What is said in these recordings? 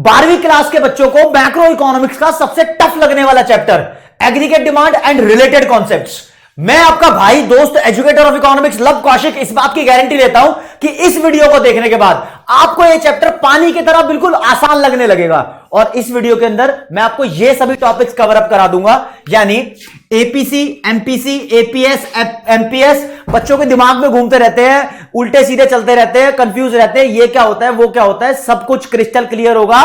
12वीं क्लास के बच्चों को मैक्रो इकोनॉमिक्स का सबसे टफ लगने वाला chapter aggregate demand and related concepts. मैं आपका भाई दोस्त educator of economics love Kaushik इस बात की गारंटी लेता हूं कि इस वीडियो को देखने के बाद आपको यह चैप्टर पानी की तरह बिल्कुल आसान लगने लगेगा। और इस वीडियो के अंदर मैं आपको यह सभी टॉपिक्स कवर अप करा दूंगा, यानी एपीसी, एमपीसी, एपीएस, एमपीएस बच्चों के दिमाग में घूमते रहते हैं, उल्टे सीधे चलते रहते हैं, कंफ्यूज रहते हैं, ये क्या होता है वो क्या होता है, सब कुछ क्रिस्टल क्लियर होगा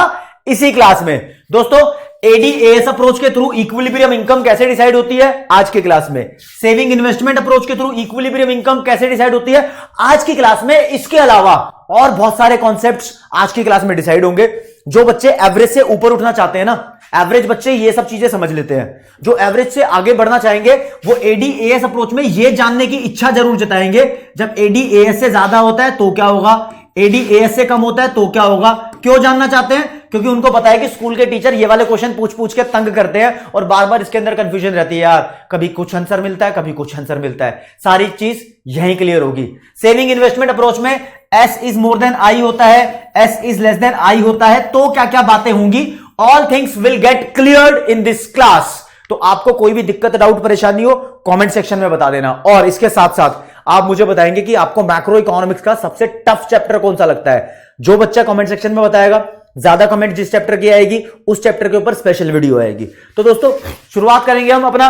इसी क्लास में। दोस्तों एडीएएस अप्रोच के थ्रू इक्विलिब्रियम इनकम कैसे डिसाइड होती है आज की क्लास में, सेविंग इन्वेस्टमेंट अप्रोच के थ्रू इक्विलिब्रियम इनकम कैसे डिसाइड होती है आज की क्लास में, इसके अलावा और बहुत सारे कॉन्सेप्ट्स आज की क्लास में डिसाइड होंगे। जो बच्चे एवरेज से ऊपर उठना चाहते हैं ना, एवरेज बच्चे ये सब चीजें समझ लेते हैं, जो एवरेज से आगे बढ़ना चाहेंगे वो एडीएएस अप्रोच में ये जानने की इच्छा जरूर जताएंगे जब एडीएएस से ज्यादा होता है तो क्या होगा, एडीएएस से कम होता है तो क्या होगा। क्यों जानना चाहते हैं? क्योंकि उनको पता है कि स्कूल के टीचर ये वाले क्वेश्चन पूछ पूछ के तंग करते हैं और बार बार इसके अंदर कंफ्यूजन रहती है, यार कभी कुछ आंसर मिलता है कभी कुछ आंसर मिलता है। सारी चीज यहीं क्लियर होगी। सेविंग इन्वेस्टमेंट अप्रोच में S is more than I होता है, S is less than I होता है, तो क्या क्या बातें होंगी, all things will get cleared in this class. तो आपको कोई भी दिक्कत, डाउट, परेशानी हो कमेंट सेक्शन में बता देना। और इसके साथ साथ आप मुझे बताएंगे कि आपको मैक्रो इकोनॉमिक्स का सबसे टफ चैप्टर कौन सा लगता है। जो बच्चा कमेंट सेक्शन में बताएगा, ज्यादा कमेंट जिस चैप्टर की आएगी उस चैप्टर के ऊपर स्पेशल वीडियो आएगी। तो दोस्तों शुरुआत करेंगे हम अपना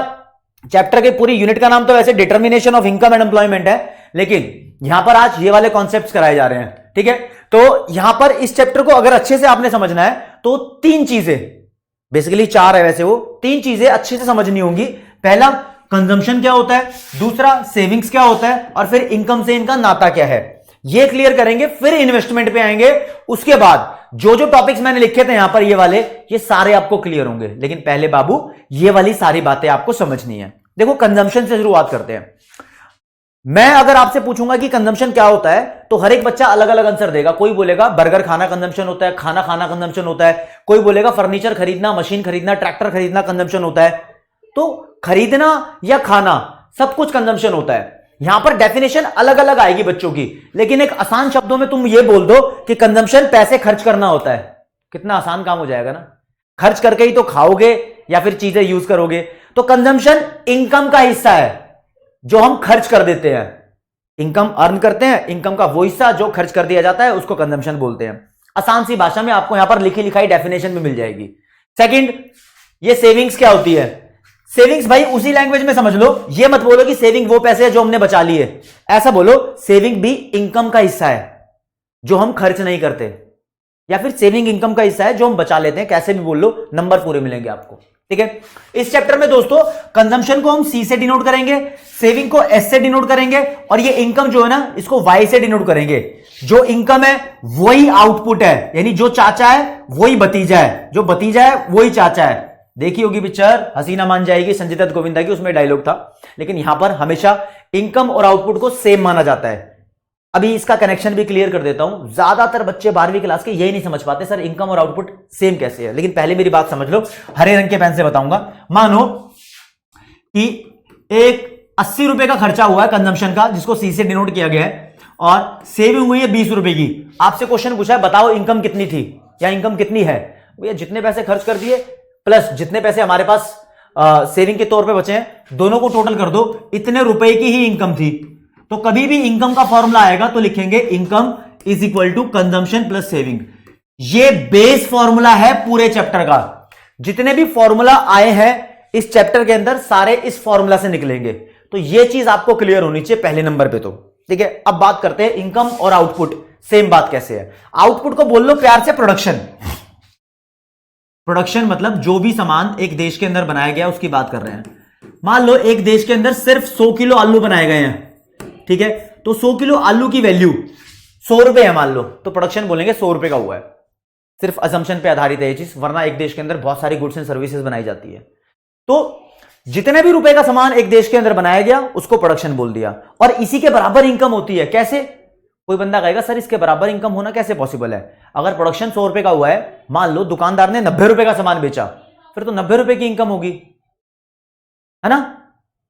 चैप्टर के पूरी यूनिट का नाम तो वैसे determination of income and employment है, लेकिन यहां पर आज ये वाले कॉन्सेप्ट्स कराए जा रहे हैं, ठीक है। तो यहां पर इस चैप्टर को अगर अच्छे से आपने समझना है तो तीन चीजें, बेसिकली चार है वैसे, वो तीन चीजें अच्छे से समझनी होंगी। पहला कंजम्पशन क्या होता है, दूसरा सेविंग्स क्या होता है, और फिर इनकम से इनका नाता क्या है, ये क्लियर करेंगे। फिर इन्वेस्टमेंट पे आएंगे। उसके बाद जो जो टॉपिक्स मैंने लिखे थे यहां पर ये वाले, ये सारे आपको क्लियर होंगे। लेकिन पहले बाबू ये वाली सारी बातें आपको समझनी है। देखो कंजम्पशन से शुरुआत करते हैं। मैं अगर आपसे पूछूंगा कि कंजम्पशन क्या होता है तो हर एक बच्चा अलग अलग आंसर देगा। कोई बोलेगा बर्गर खाना कंजम्पशन होता है, खाना खाना कंजम्पशन होता है, कोई बोलेगा फर्नीचर खरीदना, मशीन खरीदना, ट्रैक्टर खरीदना कंजम्पशन होता है। तो खरीदना या खाना सब कुछ कंजम्पशन होता है। यहां पर डेफिनेशन अलग अलग आएगी बच्चों की, लेकिन एक आसान शब्दों में तुम ये बोल दो कि कंजम्पशन पैसे खर्च करना होता है। कितना आसान काम हो जाएगा ना, खर्च करके ही तो खाओगे या फिर चीजें यूज करोगे। तो कंजम्पशन इनकम का हिस्सा है जो हम खर्च कर देते हैं। इनकम अर्न करते हैं, इनकम का वो हिस्सा जो खर्च कर दिया जाता है उसको कंजम्पशन बोलते हैं। आसान सी भाषा में आपको यहां पर लिखी लिखाई डेफिनेशन में मिल जाएगी। सेकंड, ये सेविंग्स क्या होती है। सेविंग्स भाई उसी लैंग्वेज में समझ लो, ये मत बोलो कि सेविंग वो पैसे हैं जो हमने बचा लिए, ऐसा बोलो सेविंग भी इनकम का हिस्सा है जो हम खर्च नहीं करते, या फिर सेविंग इनकम का हिस्सा है जो हम बचा लेते हैं। कैसे भी बोल लो, नंबर पूरे मिलेंगे आपको, ठीक है। इस चैप्टर में दोस्तों कंजम्पशन को हम सी से डिनोट करेंगे, सेविंग को एस से डिनोट करेंगे, और ये इनकम जो है ना इसको वाई से डिनोट करेंगे। जो इनकम है वही आउटपुट है, यानी जो चाचा है वही भतीजा है, जो भतीजा है वही चाचा है। देखी होगी पिक्चर हसीना मान जाएगी, संजय दत्त गोविंदा की, उसमें डायलॉग था। लेकिन यहां पर हमेशा इनकम और आउटपुट को सेम माना जाता है। अभी इसका कनेक्शन भी क्लियर कर देता हूं। ज्यादातर बच्चे 12वीं क्लास के यही नहीं समझ पाते, सर इनकम और आउटपुट सेम कैसे है। लेकिन पहले मेरी बात समझ लो, हरे रंग के पेन से बताऊंगा। मानो कि एक 80 रुपए का खर्चा हुआ है कंजम्पशन का, जिसको सी से डिनोट किया गया है, और सेविंग हुई है 20 रुपए की। आपसे क्वेश्चन पूछा है बताओ इनकम कितनी थी या इनकम कितनी है। भैया जितने पैसे खर्च कर दिए प्लस जितने पैसे हमारे पास सेविंग के तौर पे बचे हैं, दोनों को टोटल कर दो, इतने रुपए की ही इनकम थी। तो कभी भी इनकम का फॉर्मूला आएगा तो लिखेंगे income is equal to consumption plus saving. ये बेस फॉर्मूला है पूरे चैप्टर का। जितने भी फॉर्मूला आए हैं इस चैप्टर के अंदर सारे इस फॉर्मूला से निकलेंगे। तो ये चीज आपको क्लियर होनी चाहिए पहले नंबर पे। तो ठीक है, अब बात करते हैं इनकम और आउटपुट सेम बात कैसे है। आउटपुट को बोल लो प्यार से प्रोडक्शन। प्रोडक्शन मतलब जो भी सामान एक देश के अंदर बनाया गया उसकी बात कर रहे हैं। मान लो एक देश के अंदर सिर्फ 100 किलो आलू बनाए गए हैं, ठीक है। तो 100 किलो आलू की वैल्यू 100 रुपए है मान लो, तो प्रोडक्शन बोलेंगे 100 रुपए का हुआ है। सिर्फ असम्पशन पे आधारित है ये चीज, वरना एक देश के अंदर बहुत सारी गुड्स एंड सर्विसेज बनाई जाती है। तो जितने भी रुपए का सामान एक देश के अंदर बनाया गया उसको प्रोडक्शन बोल दिया, और इसी के बराबर इनकम होती है। कैसे? कोई बंदा कहेगा सर इसके बराबर इनकम होना कैसे पॉसिबल है। अगर प्रोडक्शन 100 रुपए का हुआ है, मान लो दुकानदार ने 90 रुपए का सामान बेचा, फिर तो 90 रुपए की इनकम होगी, है ना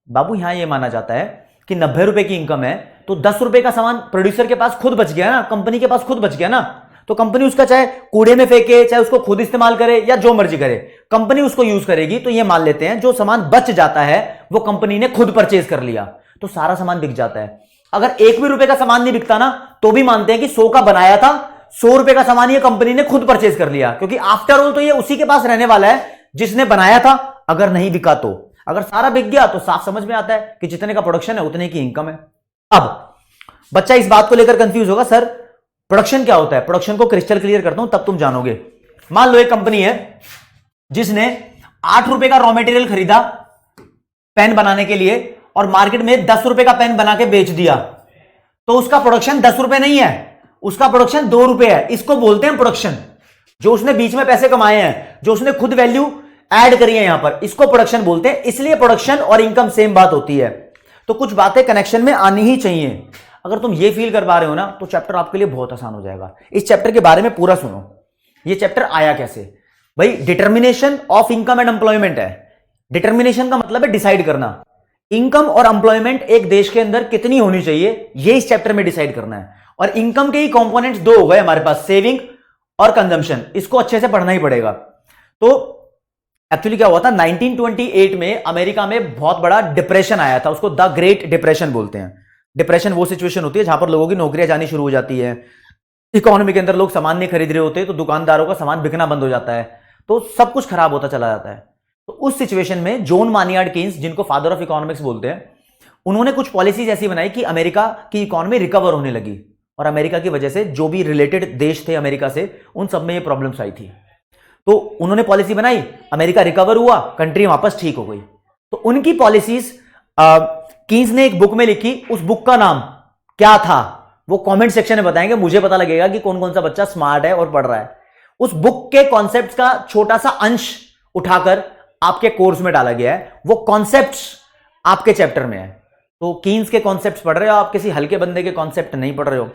बाबू। यहां यह माना जाता है कि 90 रुपए की इनकम है तो 10 रुपए का सामान प्रोड्यूसर के पास खुद बच गया ना, कंपनी के पास खुद बच गया ना। तो कंपनी उसका चाहे कूड़े में फेंके, चाहे उसको खुद इस्तेमाल करे या जो मर्जी करे, कंपनी उसको यूज करेगी। तो ये मान लेते हैं जो सामान बच जाता है वो कंपनी ने खुद परचेज कर लिया, तो सारा सामान बिक जाता है। अगर 1 भी रुपए का सामान नहीं बिकता ना, तो भी मानते हैं कि 100 का बनाया था, 100 रुपए का सामान ये कंपनी ने खुद परचेज कर लिया, क्योंकि आफ्टर ऑल तो ये उसी के पास रहने वाला है जिसने बनाया था। अगर नहीं बिका तो, अगर सारा बिक गया तो साफ समझ में आता है कि जितने का प्रोडक्शन है उतने की इनकम है। अब बच्चा इस बात को लेकर कंफ्यूज होगा, सर प्रोडक्शन क्या होता है? प्रोडक्शन को क्रिस्टल क्लियर करता हूं तब तुम जानोगे। मान लो एक कंपनी है जिसने 8 रुपए का रॉ मटेरियल खरीदा पेन बनाने के लिए और मार्केट में 10 रुपए का पेन बना के बेच दिया, तो उसका प्रोडक्शन 10 रुपए नहीं है, उसका प्रोडक्शन 2 रुपए है। इसको बोलते हैं प्रोडक्शन। जो उसने बीच में पैसे कमाए हैं, जो उसने खुद वैल्यू ऐड करी है यहां पर, इसको प्रोडक्शन बोलते हैं। इसलिए प्रोडक्शन और इनकम सेम बात होती है। तो कुछ बातें कनेक्शन में आनी ही चाहिए। अगर तुम ये फील कर पा रहे हो ना, तो चैप्टर आपके लिए बहुत आसान हो जाएगा। इस चैप्टर के बारे में पूरा सुनो। ये चैप्टर आया कैसे भाई? Determination of income and employment है। डिटर्मिनेशन का मतलब है डिसाइड करना। इनकम और एम्प्लॉयमेंट एक देश के अंदर कितनी होनी चाहिए, ये इस चैप्टर में डिसाइड करना है। और इनकम के ही कंपोनेंट्स 2 हो गए हमारे पास, सेविंग और कंजम्पशन। इसको अच्छे से पढ़ना ही पड़ेगा। तो एक्चुअली क्या हुआ था, 1928 में अमेरिका में बहुत बड़ा डिप्रेशन आया था। उसको द ग्रेट डिप्रेशन बोलते हैं। डिप्रेशन वो सिचुएशन होती है जहां पर लोगों की नौकरियां जानी शुरू हो जाती है, इकोनॉमी के अंदर लोग सामान नहीं खरीद रहे होते, तो दुकानदारों का सामान बिकना बंद हो जाता है, तो सब कुछ खराब होता चला जाता है। तो उस सिचुएशन में जॉन मानियार्ड केन्स, जिनको फादर ऑफ इकोनॉमिक्स बोलते हैं, उन्होंने कुछ पॉलिसीज ऐसी बनाई कि अमेरिका की इकोनॉमी रिकवर होने लगी। और अमेरिका की वजह से जो भी रिलेटेड देश थे अमेरिका से, उन सब में ये प्रॉब्लम्स आई थी। तो उन्होंने पॉलिसी बनाई, अमेरिका रिकवर हुआ, कंट्री वापस ठीक हो गई। तो उनकी पॉलिसीज कीन्स ने एक बुक में लिखी। उस बुक का नाम क्या था वो कमेंट सेक्शन में बताएंगे, मुझे पता लगेगा कि कौन कौन सा बच्चा स्मार्ट है और पढ़ रहा है। उस बुक के कॉन्सेप्ट्स का छोटा सा अंश उठाकर आपके कोर्स में डाला गया है। वो कॉन्सेप्ट्स आपके चैप्टर में है। तो कीन्स के कॉन्सेप्ट्स पढ़ रहे हो आप, किसी हल्के बंदे के कॉन्सेप्ट नहीं पढ़ रहे हो।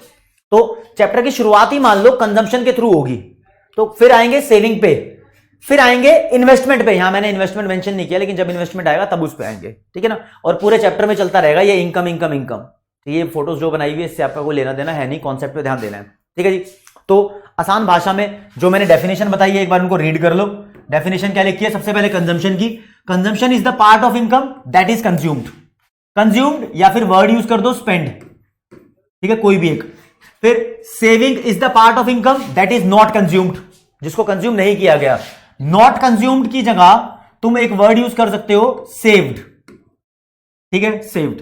तो चैप्टर की शुरुआत ही मान लो कंजम्पशन के थ्रू होगी, तो फिर आएंगे सेविंग पे, फिर आएंगे इन्वेस्टमेंट पे। यहां मैंने इन्वेस्टमेंट मेंशन नहीं किया, लेकिन जब इन्वेस्टमेंट आएगा तब उस पे आएंगे, ठीक है ना। और पूरे चैप्टर में चलता रहेगा ये इनकम इनकम इनकम। तो ये फोटोज जो बनाई हुई है इससे आपका कोई लेना देना है नहीं, कॉन्सेप्ट पे ध्यान देना है, ठीक है जी। तो आसान भाषा में जो मैंने डेफिनेशन बताई है एक बार उनको रीड कर लो। डेफिनेशन क्या लिखी है? सबसे पहले कंजम्पशन की। Consumption is the part of income that is consumed. Consumed या फिर वर्ड यूज कर दो स्पेंड, ठीक है, कोई भी एक। फिर saving is the part of income that is not consumed, जिसको कंज्यूम नहीं किया गया। नॉट कंज्यूम्ड की जगह तुम एक वर्ड यूज कर सकते हो सेव्ड, ठीक है, सेव्ड।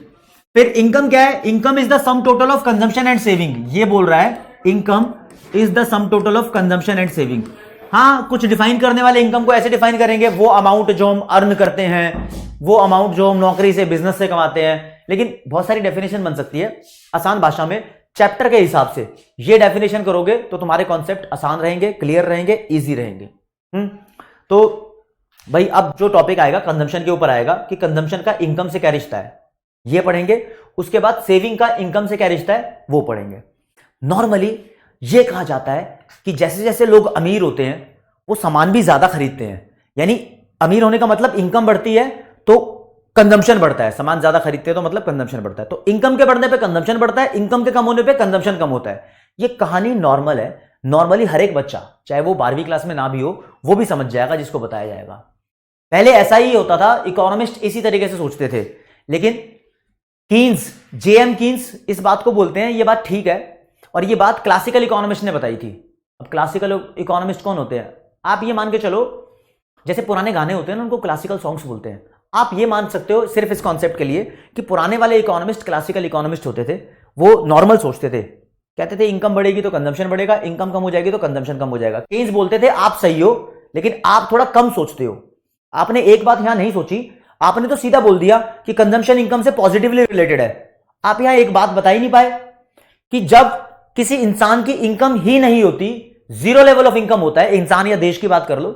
फिर इनकम क्या है? Income is the sum total of consumption and saving. ये बोल रहा है income is the sum total of consumption and saving. हाँ, कुछ डिफाइन करने वाले इनकम को ऐसे डिफाइन करेंगे, वो अमाउंट जो हम अर्न करते हैं, वो अमाउंट जो हम नौकरी से बिजनेस से कमाते हैं। लेकिन बहुत सारी डेफिनेशन बन सकती है आसान भाषा में चैप्टर के हिसाब से। ये डेफिनेशन करोगे तो तुम्हारे कॉन्सेप्ट आसान रहेंगे, क्लियर रहेंगे, इजी रहेंगे। तो भाई अब जो टॉपिक आएगा कंजम्पशन के ऊपर आएगा कि कंजम्पशन का इनकम से क्या रिश्ता है, ये पढ़ेंगे। उसके बाद सेविंग का इनकम से क्या रिश्ता है वो पढ़ेंगे। नॉर्मली ये कहा जाता है कि जैसे जैसे लोग अमीर होते हैं वो सामान भी ज्यादा खरीदते हैं। यानी अमीर होने का मतलब इनकम बढ़ती है तो कंजम्पशन बढ़ता है, सामान ज्यादा खरीदते हैं तो मतलब कंजम्पशन बढ़ता है। तो इनकम के बढ़ने पे कंजम्पशन बढ़ता है, इनकम के कम होने पे कंजम्पशन कम होता है। ये कहानी नॉर्मल है। नॉर्मली हर एक बच्चा, चाहे वो 12वीं क्लास में ना भी हो, वो भी समझ जाएगा जिसको बताया जाएगा। पहले ऐसा ही होता था, इकोनॉमिस्ट इसी तरीके से सोचते थे। लेकिन कीन्स, जेएम कीन्स इस बात को बोलते हैं, ये बात ठीक है, और ये बात क्लासिकल इकोनॉमिस्ट ने बताई थी। अब क्लासिकल इकोनॉमिस्ट कौन होते हैं? आप ये मान के चलो, जैसे पुराने गाने होते हैं ना, उनको क्लासिकल सॉन्ग्स बोलते हैं। आप ये मान सकते हो सिर्फ इस कॉन्सेप्ट के लिए कि पुराने वाले इकोनॉमिस्ट क्लासिकल इकोनॉमिस्ट होते थे। वो नॉर्मल सोचते थे, कहते थे इनकम बढ़ेगी तो कंजम्पशन बढ़ेगा, इनकम कम हो जाएगी तो कंजम्पशन कम हो जाएगा। केन्स बोलते थे आप सही हो, लेकिन आप थोड़ा कम सोचते हो। आपने एक बात यहां नहीं सोची, आपने तो सीधा बोल दिया कि कंजम्पशन इनकम से पॉजिटिवली रिलेटेड है। आप यहां एक बात बता ही नहीं पाए कि जब किसी इंसान की इनकम ही नहीं होती, जीरो लेवल ऑफ इनकम होता है, इंसान या देश की बात कर लो,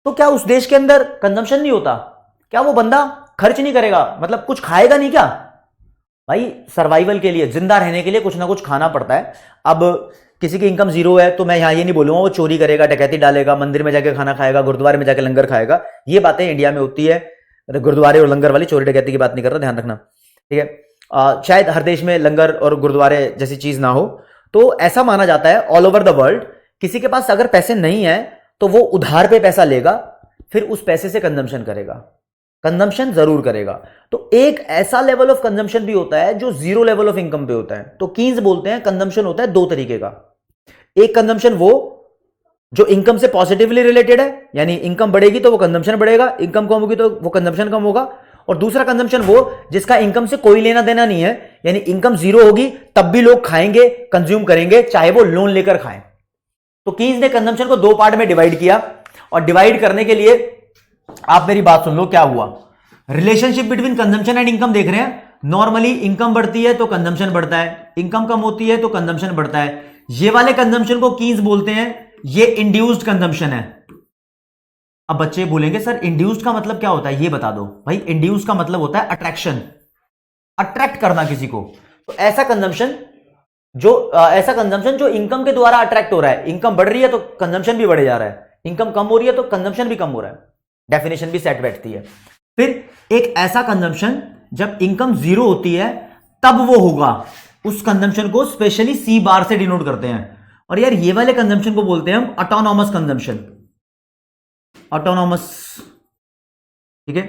तो क्या उस देश के अंदर कंजम्पशन नहीं होता? क्या वो बंदा खर्च नहीं करेगा, मतलब कुछ खाएगा नहीं क्या? भाई सर्वाइवल के लिए, जिंदा रहने के लिए कुछ ना कुछ खाना पड़ता है। अब किसी की इनकम जीरो है तो मैं यहां ये नहीं बोलूंगा वो चोरी करेगा, डकैती डालेगा, मंदिर में जाके खाना खाएगा, गुरुद्वारे में जाके लंगर खाएगा। ये बातें इंडिया में होती है। गुरुद्वारे और लंगर वाली, चोरी डकैती की बात नहीं कर रहा, ध्यान रखना, ठीक है। शायद हर देश में लंगर और गुरुद्वारे जैसी चीज ना हो। तो ऐसा माना जाता है ऑल ओवर द वर्ल्ड किसी के पास अगर पैसे नहीं है तो वो उधार पे पैसा लेगा, फिर उस पैसे से कंजम्पशन करेगा, कंजम्पशन जरूर करेगा। तो एक ऐसा लेवल ऑफ कंजम्पशन भी होता है जो जीरो लेवल ऑफ इनकम पे होता है। तो कीन्स बोलते हैं कंजम्पशन होता है दो तरीके का। एक कंजम्पशन वो जो इनकम से पॉजिटिवली रिलेटेड है, यानी इनकम बढ़ेगी तो वो कंजम्पशन बढ़ेगा, इनकम कम होगी तो वो कंजम्पशन कम होगा। और दूसरा कंजम्पशन वो जिसका इनकम से कोई लेना देना नहीं है, यानी इनकम जीरो होगी तब भी लोग खाएंगे, कंज्यूम करेंगे, चाहे वो लोन लेकर खाएं। तो कीन्स ने कंजम्पशन को दो पार्ट में डिवाइड किया, और डिवाइड करने के लिए आप मेरी बात सुन लो क्या हुआ। Relationship between consumption and income देख रहे हैं। नॉर्मली इनकम बढ़ती है तो कंजम्पशन बढ़ता है, इनकम कम होती है तो कंजम्पशन बढ़ता है। ये वाले कंजम्पशन को कीन्स बोलते हैं, ये इंड्यूस्ड कंजम्पशन है। अब बच्चे बोलेंगे सर इंड्यूस्ड का मतलब क्या होता है, ये बता दो भाई। इंड्यूस्ड का मतलब होता है अट्रैक्शन, अट्रैक्ट करना किसी को। तो ऐसा कंजम्पशन जो इनकम के द्वारा अट्रैक्ट हो रहा है, इनकम बढ़ रही है तो कंजम्पशन भी बढ़े जा रहा है, इनकम कम हो रही है तो कंजम्पशन भी कम हो रहा है। डेफिनेशन भी सेट बैठती है। फिर एक ऐसा कंजम्पशन जब इनकम जीरो होती है तब वो होगा, उस कंजम्पशन को स्पेशली सी बार से डिनोट करते हैं। और यार ये वाले कंजम्पशन को बोलते हैं हम ऑटोनॉमस कंजम्पशन, ऑटोनॉमस, ठीक है।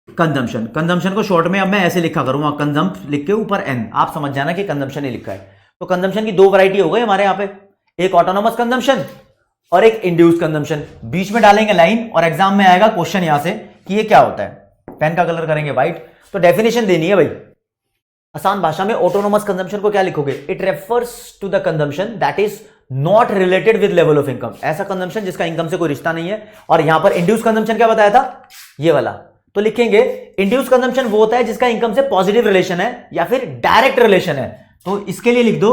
कंजम्पशन को शॉर्ट में अब मैं ऐसे लिखा करूंगा, कंजम्प लिख के ऊपर एन, आप समझ जाना कि कंजम्पशन ही लिखा है। तो कंजम्पशन की दो वैरायटी हो गई हमारे यहां पे, एक ऑटोनॉमस कंजम्पशन और एक इंड्यूस कंजम्पशन। बीच में डालेंगे लाइन और एग्जाम में आएगा क्वेश्चन यहां से कि ये क्या होता है। पेन का कलर करेंगे व्हाइट। तो डेफिनेशन देनी है भाई आसान भाषा में। ऑटोनोमस कंजम्पशन को क्या लिखोगे, it refers to the consumption that is not related with level of income. ऐसा कंजम्पशन जिसका इनकम से कोई रिश्ता नहीं है। और यहां पर इंड्यूस कंजम्पशन क्या बताया था, ये वाला। तो लिखेंगे इंड्यूस कंजम्पशन वो होता है जिसका इनकम से पॉजिटिव रिलेशन है या फिर डायरेक्ट रिलेशन है। तो इसके लिए लिख दो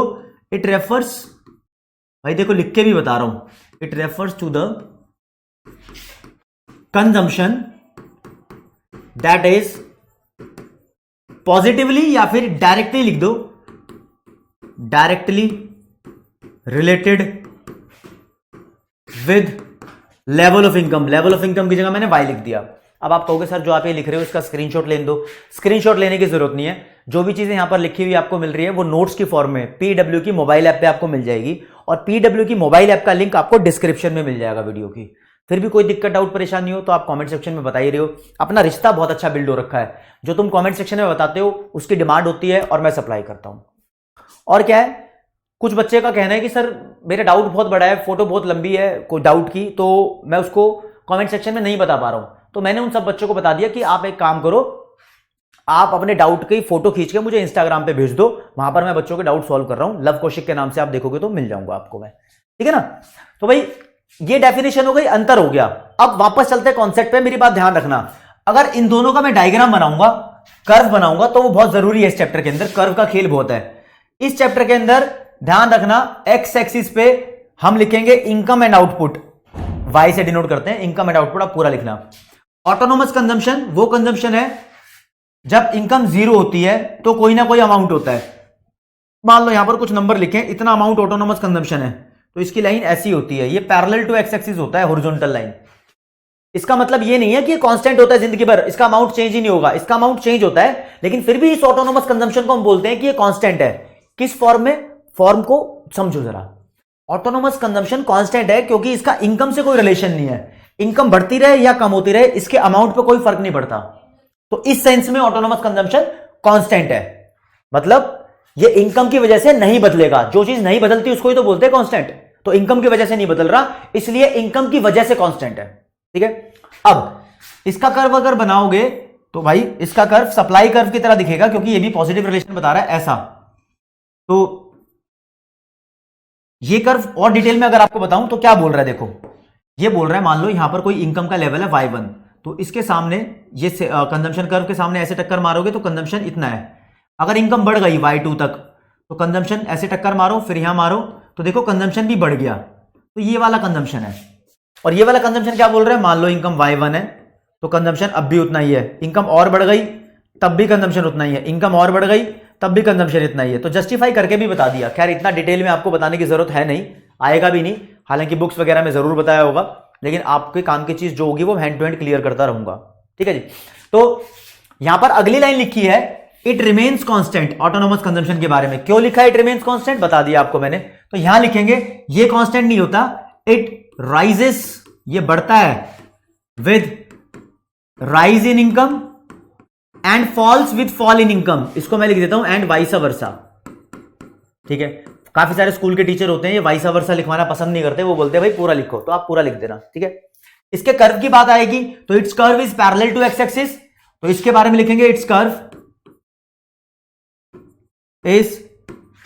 इट रेफर्स, भाई देखो लिख के भी बता रहा हूं, it refers to the consumption that is positively या फिर डायरेक्टली लिख दो, directly related with level of income. Level of income की जगह मैंने वाई लिख दिया। अब आप कहोगे सर जो आप ये लिख रहे हो इसका स्क्रीनशॉट ले दो। स्क्रीनशॉट लेने की जरूरत नहीं है, जो भी चीजें यहां पर लिखी हुई आपको मिल रही है वो नोट्स की फॉर्म में पीडब्ल्यू की मोबाइल ऐप पे आपको मिल जाएगी। और पीडब्ल्यू की मोबाइल ऐप का लिंक आपको डिस्क्रिप्शन में मिल जाएगा वीडियो की। फिर भी कोई दिक्कत डाउट परेशानी हो तो आप कमेंट सेक्शन में बता ही रहे हो। अपना रिश्ता बहुत अच्छा बिल्ड हो रखा है, जो तुम कमेंट सेक्शन में बताते हो उसकी डिमांड होती है और मैं सप्लाई करता हूं। और क्या है, कुछ बच्चे का कहना है कि सर मेरा डाउट बहुत बड़ा है, फोटो बहुत लंबी है कोई डाउट की, तो मैं उसको कमेंट सेक्शन में नहीं बता पा रहा हूं। तो मैंने उन सब बच्चों को बता दिया कि आप एक काम करो, आप अपने डाउट की फोटो खींच के मुझे इंस्टाग्राम पे भेज दो, वहां पर मैं बच्चों के डाउट सॉल्व कर रहा हूं। लव कौशिक के नाम से आप देखोगे तो मिल जाऊंगा आपको मैं, ठीक है ना। तो भाई ये डेफिनेशन हो गई, अंतर हो गया। अब वापस चलते हैं कॉन्सेप्ट पे, मेरी बात ध्यान रखना। अगर इन दोनों का मैं डायग्राम बनाऊंगा, कर्व बनाऊंगा, तो वो बहुत जरूरी है इस चैप्टर के अंदर। कर्व का खेल बहुत है इस चैप्टर के अंदर। ध्यान रखना एक्स एक्सिस पे हम लिखेंगे इनकम एंड आउटपुट, वाई से डिनोट करते हैं इनकम एंड आउटपुट, आप पूरा लिखना। ऑटोनोमस कंजम्पशन वो कंजम्पशन है जब इनकम जीरो होती है तो कोई ना कोई अमाउंट होता है। मान लो यहां पर कुछ नंबर लिखे, इतना अमाउंट ऑटोनोमस कंजम्पशन है, तो इसकी लाइन ऐसी होती है, ये पैरेलल टू एक्स एक्सिस होता है, हॉरिजॉन्टल लाइन। इसका मतलब ये नहीं है कि ये कांस्टेंट होता है जिंदगी भर, इसका अमाउंट चेंज ही नहीं होगा, इसका अमाउंट चेंज होता है, लेकिन फिर भी इस ऑटोनोमस कंजम्पशन को हम बोलते हैं कि ये कांस्टेंट है। किस फॉर्म में, फॉर्म को समझो जरा। ऑटोनोमस कंजम्पशन कांस्टेंट है क्योंकि इसका इनकम से कोई रिलेशन नहीं है। इनकम बढ़ती रहे या कम होती रहे, इसके अमाउंट पे कोई फर्क नहीं पड़ता। तो इस सेंस में ऑटोनोमस कंजम्पशन कांस्टेंट है, मतलब ये इनकम की वजह से नहीं बदलेगा। जो चीज नहीं बदलती उसको ही तो बोलते हैं कांस्टेंट। तो इनकम की वजह से नहीं बदल रहा, इसलिए इनकम की वजह से कांस्टेंट है, ठीक है। अब इसका कर्व अगर बनाओगे तो भाई इसका कर्व सप्लाई कर्व की तरह दिखेगा, क्योंकि ये भी पॉजिटिव रिलेशन बता रहा है ऐसा। तो ये कर्व और डिटेल में अगर आपको बताऊं तो क्या बोल रहा है, देखो ये बोल रहा है, मान लो यहां पर कोई इनकम का लेवल है y1, तो इसके सामने ये कंजम्पशन कर्व के सामने ऐसे टक्कर मारोगे तो कंजम्पशन इतना है। अगर इनकम बढ़ गई y2 तक तो कंजम्पशन ऐसे टक्कर मारो, फिर यहां मारो तो देखो कंजम्पशन भी बढ़ गया। तो ये वाला कंजम्पशन है। और ये वाला कंजम्पशन क्या बोल रहे हैं, मान लो इनकम y1 है तो कंजम्पशन अब भी उतना ही है, इनकम और बढ़ गई तब भी कंजम्पशन उतना ही है, इनकम और बढ़ गई तब भी कंजम्पशन इतना ही है। तो जस्टिफाई करके भी बता दिया। खैर इतना डिटेल में आपको बताने की जरूरत है नहीं, आएगा भी नहीं, हालांकि बुक्स वगैरह में जरूर बताया होगा, लेकिन आपके काम की चीज जो होगी वो हैंड टू हैंड क्लियर करता रहूंगा, ठीक है जी। तो यहां पर अगली लाइन लिखी है it remains constant. Autonomous consumption के बारे में क्यों लिखा है इट रिमेन्स कांस्टेंट, बता दिया आपको मैंने। तो यहां लिखेंगे ये कांस्टेंट नहीं होता, इट राइजेस, ये बढ़ता है with rise in income and falls with fall in income. इसको मैं लिख देता हूं एंड वाइस वर्सा। ठीक है, काफी सारे स्कूल के टीचर होते हैं ये वाइस वर्सा लिखवाना पसंद नहीं करते, वो बोलते हैं भाई पूरा लिखो, तो आप पूरा लिख देना। ठीक है, इसके कर्व की बात आएगी तो its curve is parallel to x axis, तो इसके बारे में लिखेंगे its curve is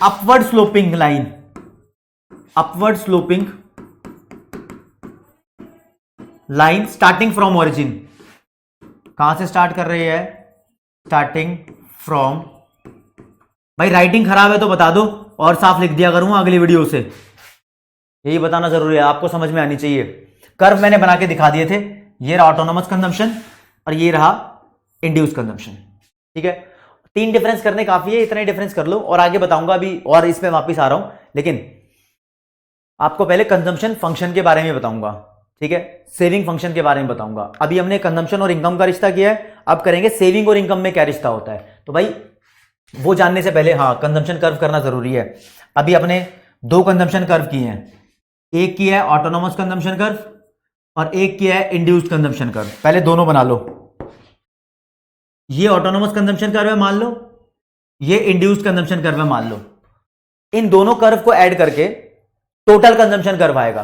upward sloping line, upward sloping line starting from origin. कहां से स्टार्ट कर रही है? स्टार्टिंग फ्रॉम, भाई राइटिंग खराब है तो बता दो और साफ लिख दिया करूंगा अगली वीडियो से, यही बताना जरूरी है, आपको समझ में आनी चाहिए। कर्व मैंने बना के दिखा दिए थे, ये रहा ऑटोनोमस कंजम्पशन और ये रहा इंड्यूस कंजम्पशन। ठीक है, 3 डिफरेंस करने काफी है, इतना ही डिफरेंस कर लो और आगे बताऊंगा अभी, और इसमें वापस आ रहा हूं, लेकिन आपको पहले कंजम्पशन फंक्शन के बारे में बताऊंगा। ठीक है, सेविंग फंक्शन के बारे में बताऊंगा। अभी हमने कंजम्पशन और इनकम का रिश्ता किया है, अब करेंगे सेविंग और इनकम में क्या रिश्ता होता है। तो भाई वो जानने से पहले हाँ, कंजम्पशन कर्व करना जरूरी है। अभी अपने 2 कंजम्पशन कर्व किए हैं, एक किया है ऑटोनोमस कंजम्पशन कर्व और एक किया है इंड्यूस्ड कंजम्पशन कर्व। पहले दोनों बना लो, ये ऑटोनोमस कंजम्पशन कर्व है मान लो, ये इंड्यूस्ड कंजम्पशन कर्व है मान लो। इन दोनों कर्व को ऐड करके टोटल कंजम्पशन कर्व आएगा।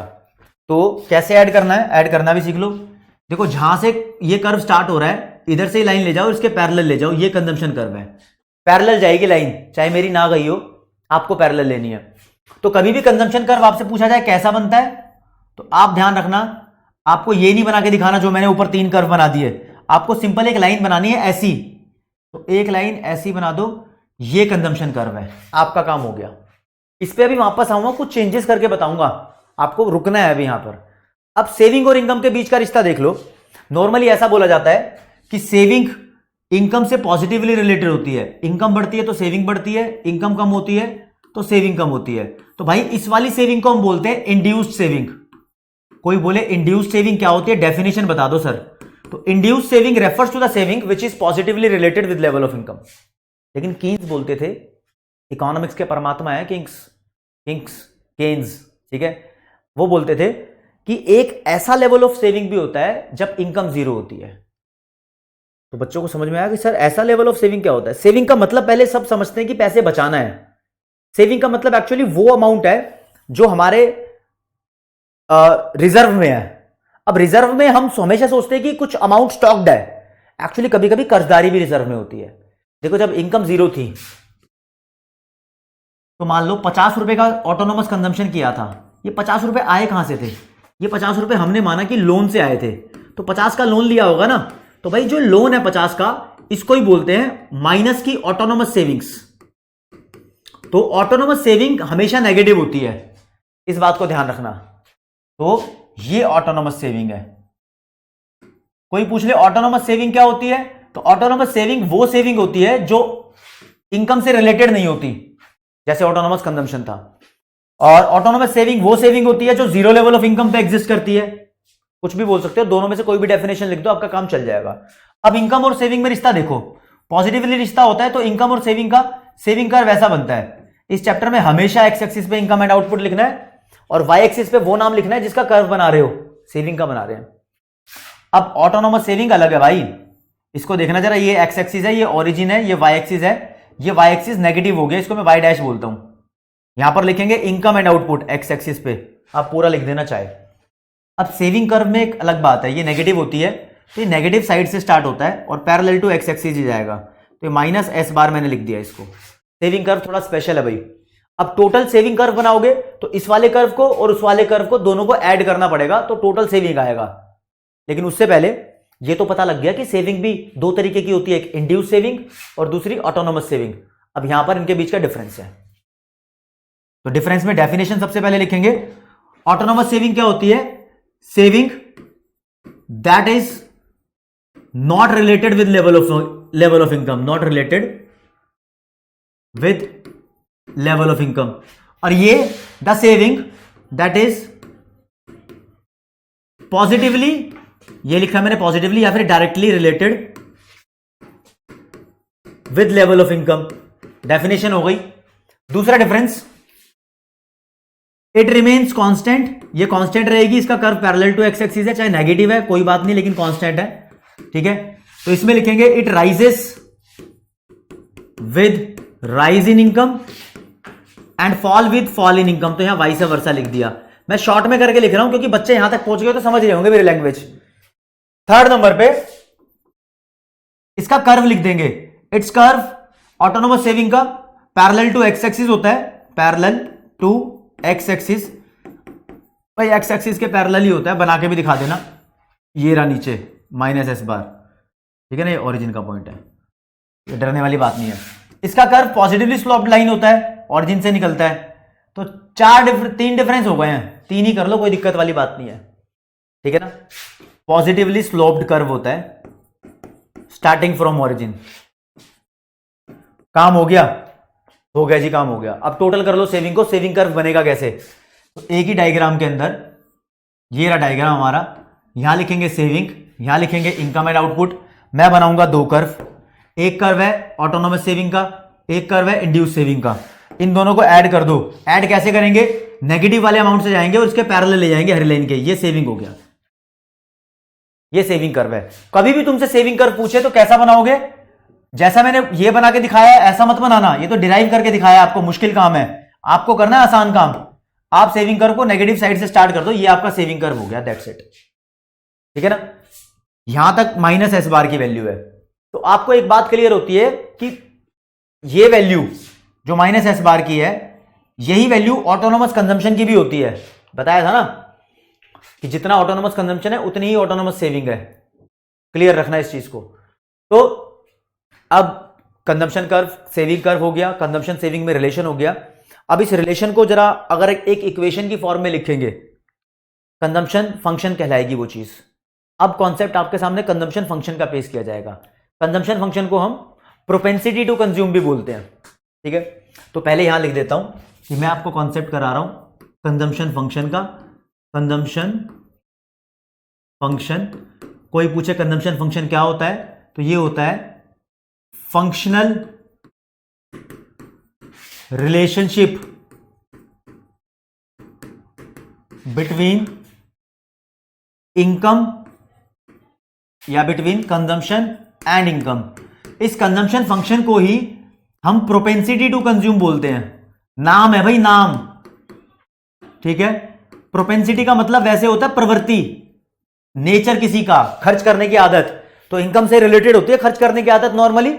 तो कैसे ऐड करना है, ऐड करना भी सीख लो। देखो जहां से ये कर्व स्टार्ट हो रहा है, इधर से ही लाइन ले जाओ, इसके पैरेलल ले जाओ, ये कंजम्पशन कर्व है, पैरेलल जाएगी लाइन, चाहे मेरी ना गई हो, आपको पैरेलल लेनी है। तो कभी भी कंजम्पशन कर्व आपसे पूछा जाए कैसा बनता है, तो आप ध्यान रखना, आपको ये नहीं बना के दिखाना जो मैंने ऊपर 3 कर्व बना दिए, आपको सिंपल एक लाइन बनानी है ऐसी, तो एक लाइन ऐसी बना दो, ये कंजम्पशन कर्व है, आपका काम हो गया। इस पे अभी वापस आऊंगा, कुछ चेंजेस करके बताऊंगा, आपको रुकना है अभी यहां पर। अब सेविंग और इनकम के बीच का रिश्ता देख लो। नॉर्मली ऐसा बोला जाता है कि सेविंग इनकम से पॉजिटिवली रिलेटेड होती है, इनकम बढ़ती है तो सेविंग बढ़ती है, इनकम कम होती है तो सेविंग कम होती है। तो भाई इस वाली सेविंग को हम बोलते हैं इंड्यूस्ड सेविंग। कोई बोले इंड्यूस्ड सेविंग क्या होती है, डेफिनेशन बता दो सर। तो induced saving refers to the saving which is positively related with level of income. लेकिन कीन्स बोलते थे, इकोनॉमिक्स के परमात्मा है केन्स, ठीक है, वो बोलते थे कि एक ऐसा लेवल ऑफ सेविंग भी होता है जब इनकम 0 होती है। तो बच्चों को समझ में आया कि सर ऐसा लेवल ऑफ सेविंग क्या होता है। सेविंग का मतलब पहले सब समझते हैं कि पैसे बचाना है। सेविंग का मतलब एक्चुअली वो अमाउंट है जो हमारे रिजर्व में है। अब रिजर्व में हम हमेशा सोचते हैं कि कुछ अमाउंट स्टॉक्ड है, एक्चुअली कभी कभी कर्जदारी भी रिजर्व में होती है। देखो जब इनकम 0 थी तो मान लो 50 रुपए का ऑटोनोमस कंजम्पशन किया था, ये 50 रुपए आए कहां से थे? ये 50 रुपए हमने माना कि लोन से आए थे, तो 50 का लोन लिया होगा ना, तो भाई जो लोन है 50 का, इसको ही बोलते हैं माइनस की ऑटोनोमस सेविंग्स। तो ऑटोनोमस सेविंग हमेशा नेगेटिव होती है, इस बात को ध्यान रखना। तो ये ऑटोनोमस सेविंग है। कोई पूछ ले ऑटोनोमस सेविंग क्या होती है, तो ऑटोनोमस सेविंग वो सेविंग होती है जो इनकम से रिलेटेड नहीं होती, जैसे ऑटोनोमस कंजम्पशन था। और ऑटोनोमस सेविंग वो सेविंग होती है जो 0 लेवल ऑफ इनकम पे एग्जिस्ट करती है। कुछ भी बोल सकते हो, दोनों में से कोई भी डेफिनेशन लिख दो, आपका काम चल जाएगा। अब इनकम और सेविंग में रिश्ता देखो, पॉजिटिवली रिश्ता होता है तो इनकम और सेविंग का सेविंग कर्व वैसा बनता है। इस चैप्टर में हमेशा एक्स एक्सिस पे इनकम एंड आउटपुट लिखना है और वाई एक्सिस पे वो नाम लिखना है जिसका कर्व बना रहे हो, सेविंग का बना रहे हैं। अब ऑटोनोमस सेविंग अलग है भाई, इसको देखना जरा, ये एक्स एक्सिस है, ये ओरिजिन है, ये वाई एक्सिस है, ये वाई एक्सिस नेगेटिव हो गया, इसको मैं वाई डैश बोलता हूं। यहां पर लिखेंगे income and output x axis पे, आप पूरा लिख देना चाहे। अब सेविंग कर्व में एक अलग बात है, ये नेगेटिव होती है तो ये नेगेटिव साइड से स्टार्ट होता है और पैरेलल टू एक्स एक्सिस ही जाएगा, तो ये माइनस एस बार मैंने लिख दिया इसको। सेविंग कर्व थोड़ा स्पेशल है भाई। अब टोटल सेविंग कर्व बनाओगे तो इस वाले कर्व को और उस वाले कर्व को दोनों को ऐड करना पड़ेगा, तो टोटल सेविंग आएगा। लेकिन उससे पहले ये तो पता लग गया कि सेविंग भी 2 तरीके की होती है, एक इंड्यूस सेविंग और दूसरी ऑटोनोमस सेविंग। अब यहां पर इनके बीच का डिफरेंस है, तो डिफरेंस में डेफिनेशन सबसे पहले लिखेंगे। ऑटोनोमस सेविंग क्या होती है? Saving that is not related with level of income, not related with level of income. और ये the saving that is positively, ये लिखा मैंने पॉजिटिवली या फिर directly related with level of income. Definition हो गई। दूसरा डिफरेंस, इट रिमेन्स कांस्टेंट, ये कांस्टेंट रहेगी, इसका curve parallel to x axis है, चाहे नेगेटिव है कोई बात नहीं, लेकिन कांस्टेंट है, ठीक है। तो इसमें लिखेंगे it rises with rise in income and fall with fall in income. तो यहां वाइस वर्सा लिख दिया, मैं शॉर्ट में करके लिख रहा हूं क्योंकि बच्चे यहां तक पहुंच गए तो समझ रहे होंगे मेरी लैंग्वेज। थर्ड नंबर पे इसका कर्व लिख देंगे, इट्स कर्व ऑटोनोमस सेविंग का पैरेलल टू एक्स एक्सिस होता है, पैरेलल टू एक्स एक्सिस, भाई एक्स एक्सिस के पैरेलल ही होता है, बना के भी दिखा देना, ये रहा नीचे माइनस एस बार, ठीक है ना, ये ओरिजिन का पॉइंट है, ये डरने वाली बात नहीं है। इसका कर्व पॉजिटिवली स्लोप्ड लाइन होता है, ओरिजिन से निकलता है, तो तीन डिफरेंस हो गए हैं, तीन ही कर लो, कोई दिक्कत वाली बात नहीं है, ठीक है ना। पॉजिटिवली स्लोप्ड कर्व होता है स्टार्टिंग फ्रॉम ओरिजिन। काम हो गया जी, काम हो गया। अब टोटल कर लो सेविंग को, सेविंग कर्व बनेगा कैसे, तो एक ही डायग्राम के अंदर, ये रहा डायग्राम हमारा, यहां लिखेंगे सेविंग, यहां लिखेंगे इनकम एंड आउटपुट। मैं बनाऊंगा दो कर्व, एक कर्व है ऑटोनोमस सेविंग का, एक कर्व है इंड्यूस सेविंग का, इन दोनों को ऐड कर दो। ऐड कैसे करेंगे, नेगेटिव वाले अमाउंट से जाएंगे और उसके पैरेलल ले जाएंगे हर लाइन के, ये सेविंग हो गया, ये सेविंग कर्व है। कभी भी तुमसे सेविंग कर्व पूछे तो कैसा बनाओगे, जैसा मैंने ये बना के दिखाया है ऐसा मत बनाना, ये तो डिराइव करके दिखाया है आपको, मुश्किल काम है, आपको करना है आसान काम। आप सेविंग कर्व को नेगेटिव साइड से स्टार्ट कर दो, ये आपका सेविंग कर्व हो गया, दैट्स इट, ठीक है ना। यहां तक माइनस एस बार की वैल्यू है, तो आपको एक बात क्लियर होती है कि ये वैल्यू जो माइनस एस बार की है, यही वैल्यू ऑटोनोमस कंजम्पशन की भी होती है, बताया था ना कि जितना ऑटोनोमस कंजम्पशन है उतनी ही ऑटोनोमस सेविंग है, क्लियर रखना इस चीज को। तो अब कंजम्पशन कर्व सेविंग कर्व हो गया, कंजम्पशन सेविंग में रिलेशन हो गया। अब इस रिलेशन को जरा अगर एक इक्वेशन की फॉर्म में लिखेंगे, कंजम्पशन फंक्शन कहलाएगी वो चीज। अब कॉन्सेप्ट आपके सामने कंजम्पशन फंक्शन का पेश किया जाएगा। कंजम्पशन फंक्शन को हम प्रोपेंसिटी टू कंज्यूम भी बोलते हैं, ठीक है। तो पहले यहां लिख देता हूं कि मैं आपको कॉन्सेप्ट करा रहा हूं कंजम्पशन फंक्शन का। कंजम्पशन फंक्शन, कोई पूछे कंजम्पशन फंक्शन क्या होता है, तो ये होता है फंक्शनल रिलेशनशिप बिटवीन इनकम या बिटवीन कंजम्पशन एंड इनकम। इस कंजम्पशन फंक्शन को ही हम प्रोपेंसिटी टू कंज्यूम बोलते हैं, नाम है भाई, नाम, ठीक है। प्रोपेंसिटी का मतलब वैसे होता है प्रवृत्ति, नेचर किसी का, खर्च करने की आदत, तो इनकम से रिलेटेड होती है खर्च करने की आदत नॉर्मली।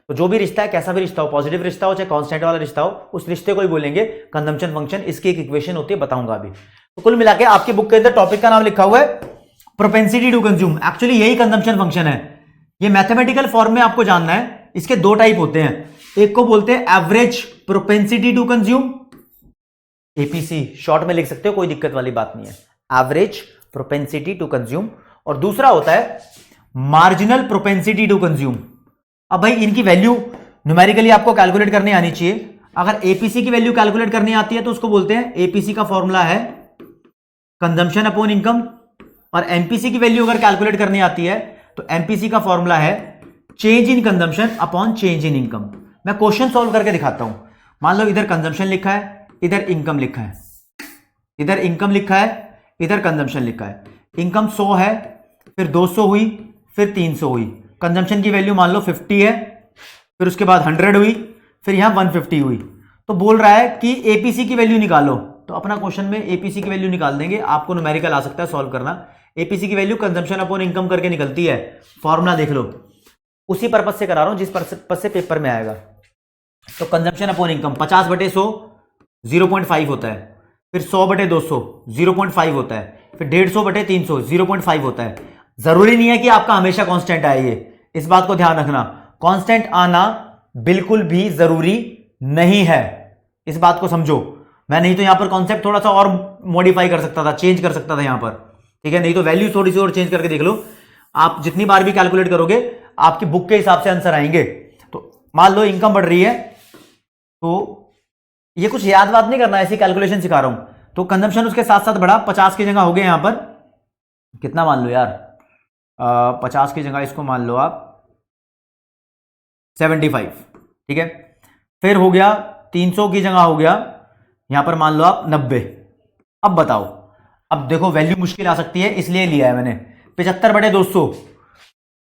तो जो भी रिश्ता है, कैसा भी रिश्ता हो, पॉजिटिव रिश्ता हो चाहे कांस्टेंट वाला रिश्ता हो, उस रिश्ते को ही बोलेंगे कंजम्पशन फंक्शन। इसकी एक इक्वेशन होती है, बताऊंगा अभी। तो कुल मिलाके आपकी बुक के अंदर टॉपिक का नाम लिखा हुआ है प्रोपेंसिटी टू कंज्यूम, एक्चुअली यही कंजम्पशन फंक्शन है। ये मैथमेटिकल फॉर्म में आपको जानना है। इसके दो टाइप होते हैं, एक को बोलते हैं average propensity to consume, APC short में लिख सकते हो, कोई दिक्कत वाली बात नहीं है, एवरेज प्रोपेंसिटी टू कंज्यूम। और दूसरा होता है मार्जिनल प्रोपेंसिटी टू कंज्यूम। अब भाई इनकी वैल्यू न्यूमेरिकली आपको कैलकुलेट करनी आनी चाहिए। अगर एपीसी की वैल्यू कैलकुलेट करनी आती है तो उसको बोलते हैं, एपीसी का फॉर्मूला है कंजम्पशन अपॉन इनकम, और एमपीसी की वैल्यू अगर कैलकुलेट करनी आती है तो एमपीसी का फॉर्मूला है change in consumption upon change in income. मैं क्वेश्चन सॉल्व करके दिखाता हूं। मान लो इधर कंजम्पशन लिखा है, इधर इनकम लिखा है, इधर इनकम लिखा है, इधर कंजम्पशन लिखा है। इनकम 100 है, फिर 200 हुई, फिर 300 हुई। कंजम्पशन की वैल्यू मान लो 50 है, फिर उसके बाद 100 हुई, फिर यहां 150 हुई। तो बोल रहा है कि एपीसी की वैल्यू निकालो, तो अपना क्वेश्चन में एपीसी की वैल्यू निकाल देंगे। आपको न्यूमेरिकल आ सकता है सॉल्व करना। एपीसी की वैल्यू कंजम्पशन अपॉन इनकम करके निकलती है, फॉर्मूला देख लो। उसी पर्पज से करा रहा हूं जिस पर्पज से पेपर में आएगा। तो कंजम्पशन अपॉन इनकम 50/100 0.5 होता है, फिर 100/200 0.5 होता है, फिर 150/300 0.5 होता है। जरूरी नहीं है कि आपका हमेशा कांस्टेंट आए, ये इस बात को ध्यान रखना, कांस्टेंट आना बिल्कुल भी जरूरी नहीं है, इस बात को समझो। मैं नहीं तो यहां पर कॉन्सेप्ट थोड़ा सा और मॉडिफाई कर सकता था, चेंज कर सकता था यहां पर, ठीक है। नहीं तो वैल्यू थोड़ी सी और चेंज करके देख लो। आप जितनी बार भी कैलकुलेट करोगे आपकी बुक के हिसाब से आंसर आएंगे। तो मान लो इनकम बढ़ रही है, तो ये कुछ याद बात नहीं करना, ऐसी कैलकुलेशन सिखा रहा हूं। तो कंजम्पशन उसके साथ साथ बढ़ा, 50 की जगह हो गए यहां पर, कितना मान लो यार, 50 की जगह इसको मान लो आप 75, ठीक है। फिर हो गया 300 की जगह हो गया यहां पर मान लो आप 90, अब बताओ, अब देखो वैल्यू मुश्किल आ सकती है इसलिए लिया है मैंने। 75/200,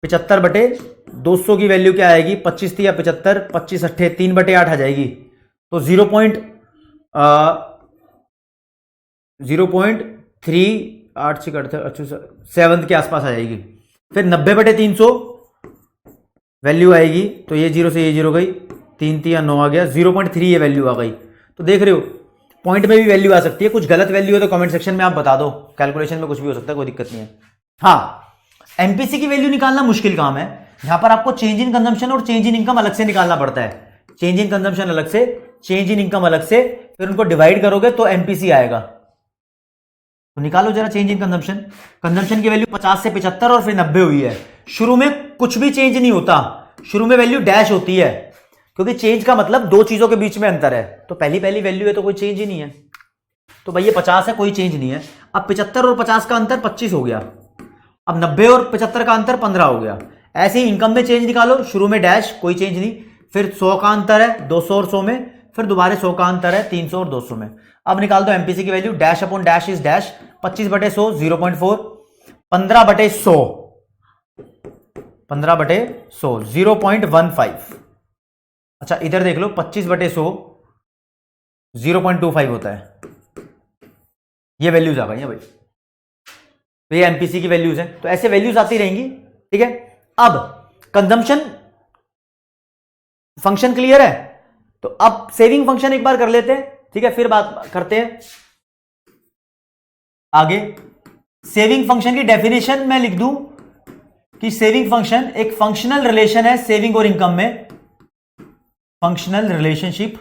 75/200 की वैल्यू क्या आएगी? 25 थी या 75, 25 अट्ठे 3/8 आ जाएगी। तो 0.3 के आसपास आ जाएगी। फिर 90/300 वैल्यू आएगी, तो ये जीरो से ये जीरो गई, 3 3 9 आ गया, 0.3 ये वैल्यू आ गई। तो देख रहे हो पॉइंट में भी वैल्यू आ सकती है। कुछ गलत वैल्यू है तो कमेंट सेक्शन में आप बता दो, कैलकुलेशन में कुछ भी हो सकता है, कोई दिक्कत नहीं है। हाँ, एमपीसी की वैल्यू निकालना मुश्किल काम है। यहां पर आपको चेंज इन कंजम्पशन और चेंज इन इनकम अलग से निकालना पड़ता है। चेंज इन कंजम्पशन अलग से, चेंज इन इनकम अलग से, फिर उनको डिवाइड करोगे तो एमपीसी आएगा। तो निकालो जरा चेंज इन कंजम्पशन। कंजम्पशन की वैल्यू 50 से 75 और फिर 90 हुई है। शुरू में कुछ भी चेंज नहीं होता, शुरू में वैल्यू डैश होती है, क्योंकि चेंज का मतलब दो चीजों के बीच में अंतर है। तो पहली पहली वैल्यू है तो कोई चेंज ही नहीं है। तो भाई ये 50 है, कोई चेंज नहीं है। अब 75 और 50 का अंतर 25 हो गया। अब 90 और 75 का अंतर 15 हो गया। ऐसे ही इनकम में चेंज निकालो, शुरू में डैश, कोई चेंज नहीं, फिर 100 का अंतर है 200 और 100 में, फिर दोबारा 100 का अंतर है 300 और 200 में। अब निकाल दो एमपीसी की value. Dash upon dash is dash, 25/100 0.4, 15/100 15/100 0.15। अच्छा इधर देख लो, 25/100 0.25 होता है। ये वैल्यूज आ गई हैं भाई, तो ये एमपीसी की वैल्यूज हैं। तो ऐसे वैल्यूज आती रहेंगी, ठीक है। अब कंजम्पशन फंक्शन क्लियर है, तो अब सेविंग फंक्शन एक बार कर लेते हैं, ठीक है, फिर बात करते हैं आगे। सेविंग फंक्शन की डेफिनेशन मैं लिख दूं कि सेविंग फंक्शन एक फंक्शनल रिलेशन है सेविंग और इनकम में, functional relationship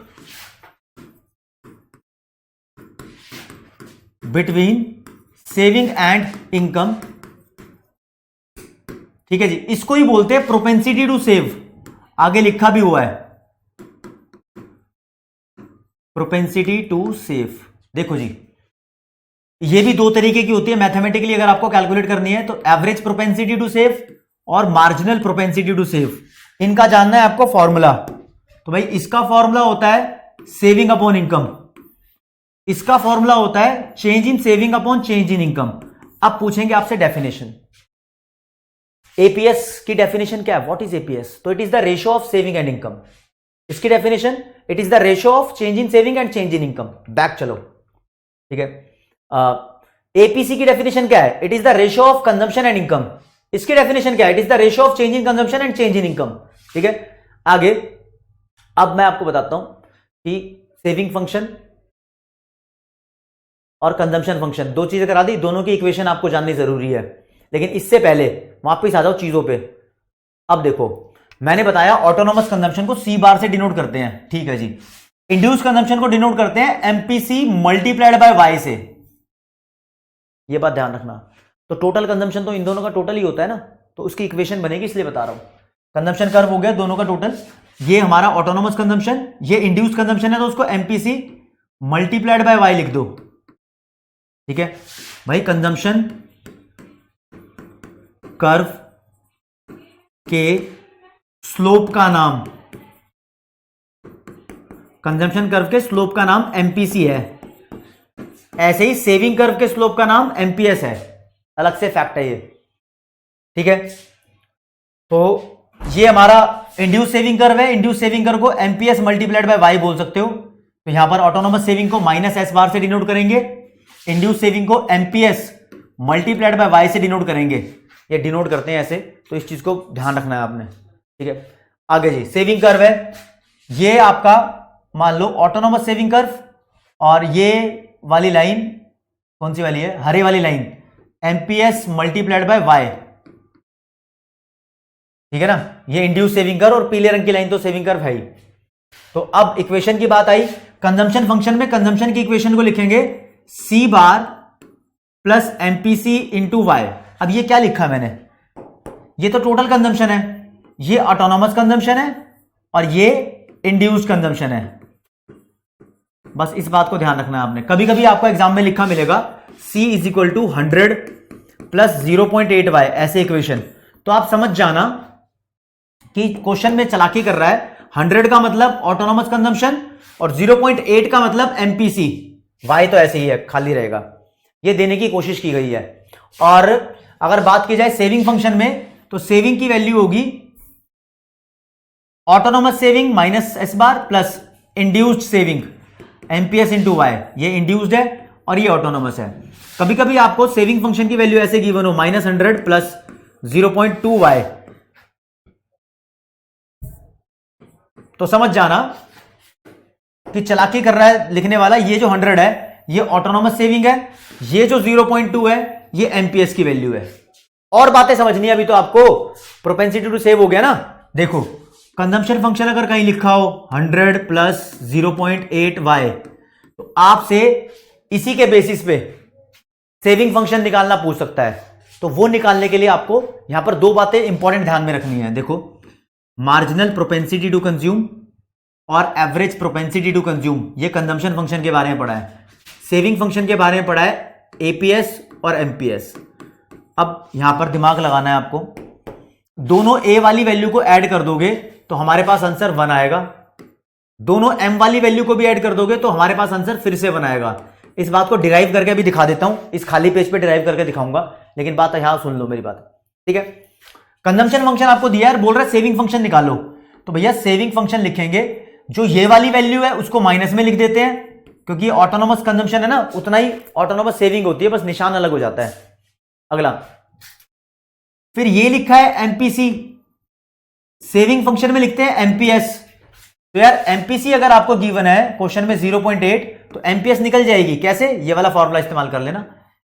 between saving and income, ठीक है जी। इसको ही बोलते हैं प्रोपेंसिटी टू सेव, आगे लिखा भी हुआ है प्रोपेंसिटी टू सेव। देखो जी, ये भी दो तरीके की होती है मैथमेटिकली, अगर आपको कैलकुलेट करनी है तो एवरेज प्रोपेंसिटी टू सेव और मार्जिनल प्रोपेंसिटी टू सेव, इनका जानना है आपको फॉर्मूला। तो भाई इसका फॉर्मूला होता है सेविंग अपॉन इनकम, इसका फॉर्मूला होता है change in saving upon change in income. अब पूछेंगे आपसे डेफिनेशन, एपीएस की डेफिनेशन क्या है? What is APS? तो it is the ratio of saving and income. इसकी definition, it is the ratio of change in saving and change in income. Back चलो, ठीक है। एपीसी की डेफिनेशन क्या है? It is the ratio of consumption and income. इसकी definition क्या है? It is the ratio of change in consumption and change in income, ठीक है। आगे अब मैं आपको बताता हूं कि सेविंग फंक्शन और कंजम्पशन फंक्शन, दो चीजें करा दी, दोनों की इक्वेशन आपको जाननी जरूरी है। लेकिन इससे पहले वापस आ जाओ चीजों पे। अब देखो, मैंने बताया ऑटोनोमस कंजम्पशन को सी बार से डिनोट करते हैं, ठीक है जी। इंड्यूस कंजम्पशन को डिनोट करते हैं एमपीसी मल्टीप्लाइड बाय वाई से, ये बात ध्यान रखना। तो टोटल कंजम्पशन तो इन दोनों का टोटल ही होता है ना, तो उसकी इक्वेशन बनेगी, इसलिए बता रहा हूं। कंजम्पशन कर्व हो गया दोनों का टोटल, ये हमारा ऑटोनोमस कंजम्पशन, ये इंड्यूस कंजम्पशन है, तो उसको एमपीसी मल्टीप्लाइड बाय वाई लिख दो, ठीक है भाई। कंजम्पशन कर्व के स्लोप का नाम, कंजम्पशन कर्व के स्लोप का नाम एमपीसी है। ऐसे ही सेविंग कर्व के स्लोप का नाम एमपीएस है, अलग से फैक्ट है ये, ठीक है। तो ये हमारा इंड्यूस सेविंग कर्व है, इंड्यूस सेविंग कर्व को एमपीएस मल्टीप्लाइड बाय वाई बोल सकते हो। तो यहां पर ऑटोनोमस सेविंग को माइनस एस बार से डिनोट करेंगे, इंड्यूस सेविंग को एमपीएस मल्टीप्लाइड बाय वाई से डिनोट करेंगे। ये डिनोट करते हैं ऐसे, तो इस चीज को ध्यान रखना है आपने, ठीक है। आगे जी, सेविंग कर्व है ये आपका, मान लो ऑटोनोमस सेविंग कर्व, और ये वाली लाइन कौन सी वाली है? हरे वाली line, MPS multiplied by y, ठीक है ना। ये इंड्यूस सेविंग कर्व, और पीले रंग की लाइन तो सेविंग कर्व है ही। तो अब इक्वेशन की बात आई, कंजम्पशन फंक्शन में कंजम्पशन की इक्वेशन को लिखेंगे सी बार प्लस एमपीसी इंटू वाई। अब ये क्या लिखा मैंने? ये तो टोटल कंजम्पशन है, ये ऑटोनोमस कंजम्पशन है, और ये इंड्यूस कंजम्पशन है। बस इस बात को ध्यान रखना है आपने। कभी कभी आपको एग्जाम में लिखा मिलेगा C इज इक्वल टू 100 प्लस 0.8 वाई, ऐसे इक्वेशन। तो आप समझ जाना कि क्वेश्चन में चालाकी कर रहा है। 100 का मतलब ऑटोनोमस कंजम्पशन और 0.8 का मतलब एमपीसी। y तो ऐसे ही है, खाली रहेगा, ये देने की कोशिश की गई है। और अगर बात की जाए सेविंग फंक्शन में, तो सेविंग की वैल्यू होगी autonomous saving minus S bar plus induced saving MPS into Y. ये इंड्यूस्ड है और ये ऑटोनोमस है। कभी कभी आपको सेविंग फंक्शन की वैल्यू ऐसे गिवन हो -100 प्लस 0.2 वाई, तो समझ जाना कि चालाकी कर रहा है लिखने वाला। ये जो 100 है ये ऑटोनोमस सेविंग है, ये जो 0.2 है ये एमपीएस की वैल्यू है। और बातें समझनी है अभी तो आपको। प्रोपेंसिटी टू सेव हो गया ना। देखो कंजम्पशन फंक्शन अगर कहीं लिखा हो 100 प्लस 0.8 वाई, तो आपसे इसी के बेसिस पे सेविंग फंक्शन निकालना पूछ सकता है। तो वो निकालने के लिए आपको यहां पर दो बातें इंपॉर्टेंट ध्यान में रखनी है। देखो मार्जिनल प्रोपेंसिटी टू कंज्यूम और एवरेज प्रोपेंसिटी टू कंज्यूम, ये कंजम्पशन फंक्शन के बारे में पढ़ा है। सेविंग फंक्शन के बारे में पढ़ा है एपीएस और एमपीएस। अब यहां पर दिमाग लगाना है आपको। दोनों ए वाली वैल्यू को ऐड कर दोगे तो हमारे पास आंसर 1 आएगा, दोनों एम वाली वैल्यू को भी ऐड कर दोगे तो हमारे पास आंसर फिर से 1 आएगा। इस बात को डिराइव करके भी दिखा देता हूं, इस खाली पेज पे डिराइव करके दिखाऊंगा, लेकिन बात यहां सुन लो मेरी बात, ठीक है। कंजम्पशन फंक्शन आपको दिया है, बोल रहा है सेविंग फंक्शन निकालो, तो भैया सेविंग फंक्शन लिखेंगे, जो ये वाली वैल्यू है उसको माइनस में लिख देते हैं, क्योंकि ऑटोनोमस कंजम्पशन है ना, उतना ही ऑटोनोमस सेविंग होती है, बस निशान अलग हो जाता है। अगला फिर ये लिखा है एमपीसी, सेविंग फंक्शन में लिखते हैं एमपीएस। तो यार एमपीसी अगर आपको गिवन है क्वेश्चन में 0.8, तो एमपीएस निकल जाएगी कैसे, ये वाला फॉर्मूला इस्तेमाल कर लेना।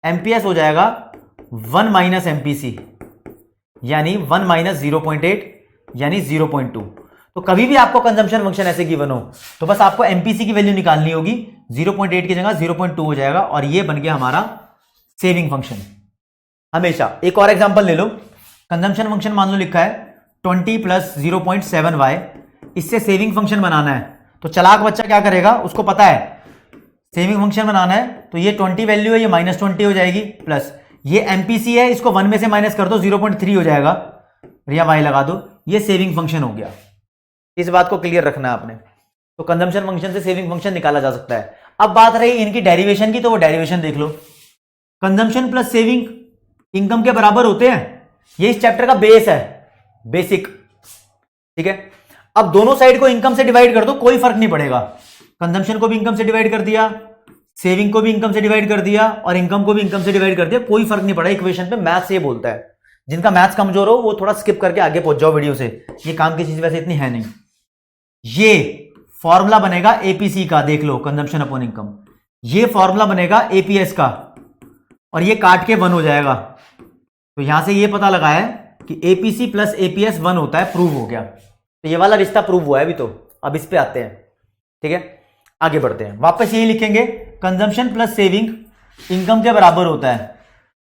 एमपीएस हो जाएगा 1 माइनस एमपीसी, यानी 1 माइनस 0.8 यानी 0.2। तो कभी भी आपको कंजम्पशन फंक्शन ऐसे गिवन हो तो बस आपको एमपीसी की वैल्यू निकालनी होगी, 0.8 की जगह 0.2 हो जाएगा, और ये बन गया हमारा सेविंग फंक्शन हमेशा। एक और एग्जांपल ले लो। कंजम्पशन फंक्शन मान लो लिखा है 20 प्लस 0.7 वाई, इससे सेविंग फंक्शन बनाना है। तो चालाक बच्चा क्या करेगा, उसको पता है सेविंग फंक्शन बनाना है, तो ये 20 वैल्यू है, ये -20 हो जाएगी, प्लस ये एमपीसी है, इसको 1 में से माइनस कर दो 0.3 हो जाएगा, या वाई लगा दो, ये सेविंग फंक्शन हो गया। इस बात को क्लियर रखना है आपने। तो कंजम्पशन फंक्शन से सेविंग फंक्शन निकाला जा सकता है। अब बात रही इनकी डेरिवेशन की, तो वो डेरिवेशन देख लो। कंजम्पशन प्लस सेविंग इनकम के बराबर होते हैं, ये इस चैप्टर का बेस है, बेसिक, ठीक है। अब दोनों साइड को इनकम से डिवाइड कर दो, कोई फर्क नहीं पड़ेगा। कंजम्पशन को भी इनकम से डिवाइड कर दिया, सेविंग को भी इनकम से डिवाइड कर दिया, और इनकम को भी इनकम से डिवाइड कर दिया, कोई फर्क नहीं पड़ा। इक्वेशन पे मैथ्स ये बोलता है। जिनका मैथ्स कमजोर हो वो थोड़ा स्किप करके आगे पहुंच जाओ वीडियो से, ये काम की चीज वैसे इतनी है नहीं। ये फॉर्मूला बनेगा एपीसी का, देख लो कंजम्पशन अपॉन इनकम, ये फॉर्मूला बनेगा एपीएस का, और ये काट के 1 हो जाएगा। तो यहां से ये पता लगा है कि एपीसी प्लस एपीएस 1 होता है, प्रूव हो गया। तो ये वाला रिश्ता प्रूव हुआ है अभी तो। अब इस पे आते हैं, ठीक है, आगे बढ़ते हैं। वापस यही लिखेंगे, कंजम्पशन प्लस सेविंग इनकम के बराबर होता है।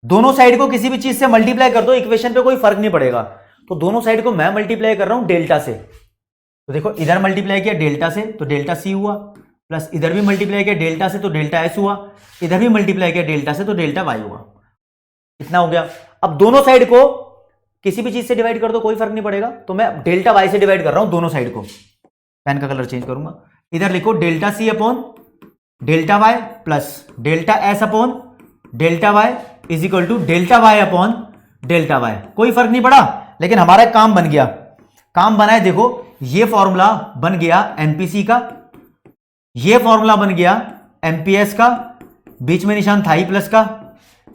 दोनों साइड को किसी भी चीज से मल्टीप्लाई कर दो, इक्वेशन पे कोई फर्क नहीं पड़ेगा। तो दोनों साइड को मैं मल्टीप्लाई कर रहा हूं डेल्टा से, तो देखो इधर मल्टीप्लाई किया डेल्टा से तो डेल्टा सी हुआ, प्लस इधर भी मल्टीप्लाई किया डेल्टा से तो डेल्टा एस हुआ, इधर भी मल्टीप्लाई किया डेल्टा से तो डेल्टा वाई हुआ। इतना हो गया। अब दोनों साइड को किसी भी चीज से डिवाइड कर दो, कोई फर्क नहीं पड़ेगा, तो मैं डेल्टा वाई से डिवाइड कर रहा हूं दोनों साइड को। पेन का कलर चेंज करूंगा, इधर लिखो delta c upon delta y plus delta s upon delta y is equal to delta y upon delta y. कोई फर्क नहीं पड़ा, लेकिन हमारा एक काम बन गया। काम बना है, देखो ये फॉर्मूला बन गया एमपीसी का, ये फॉर्मूला बन गया एमपीएस का, बीच में निशान था ही प्लस का,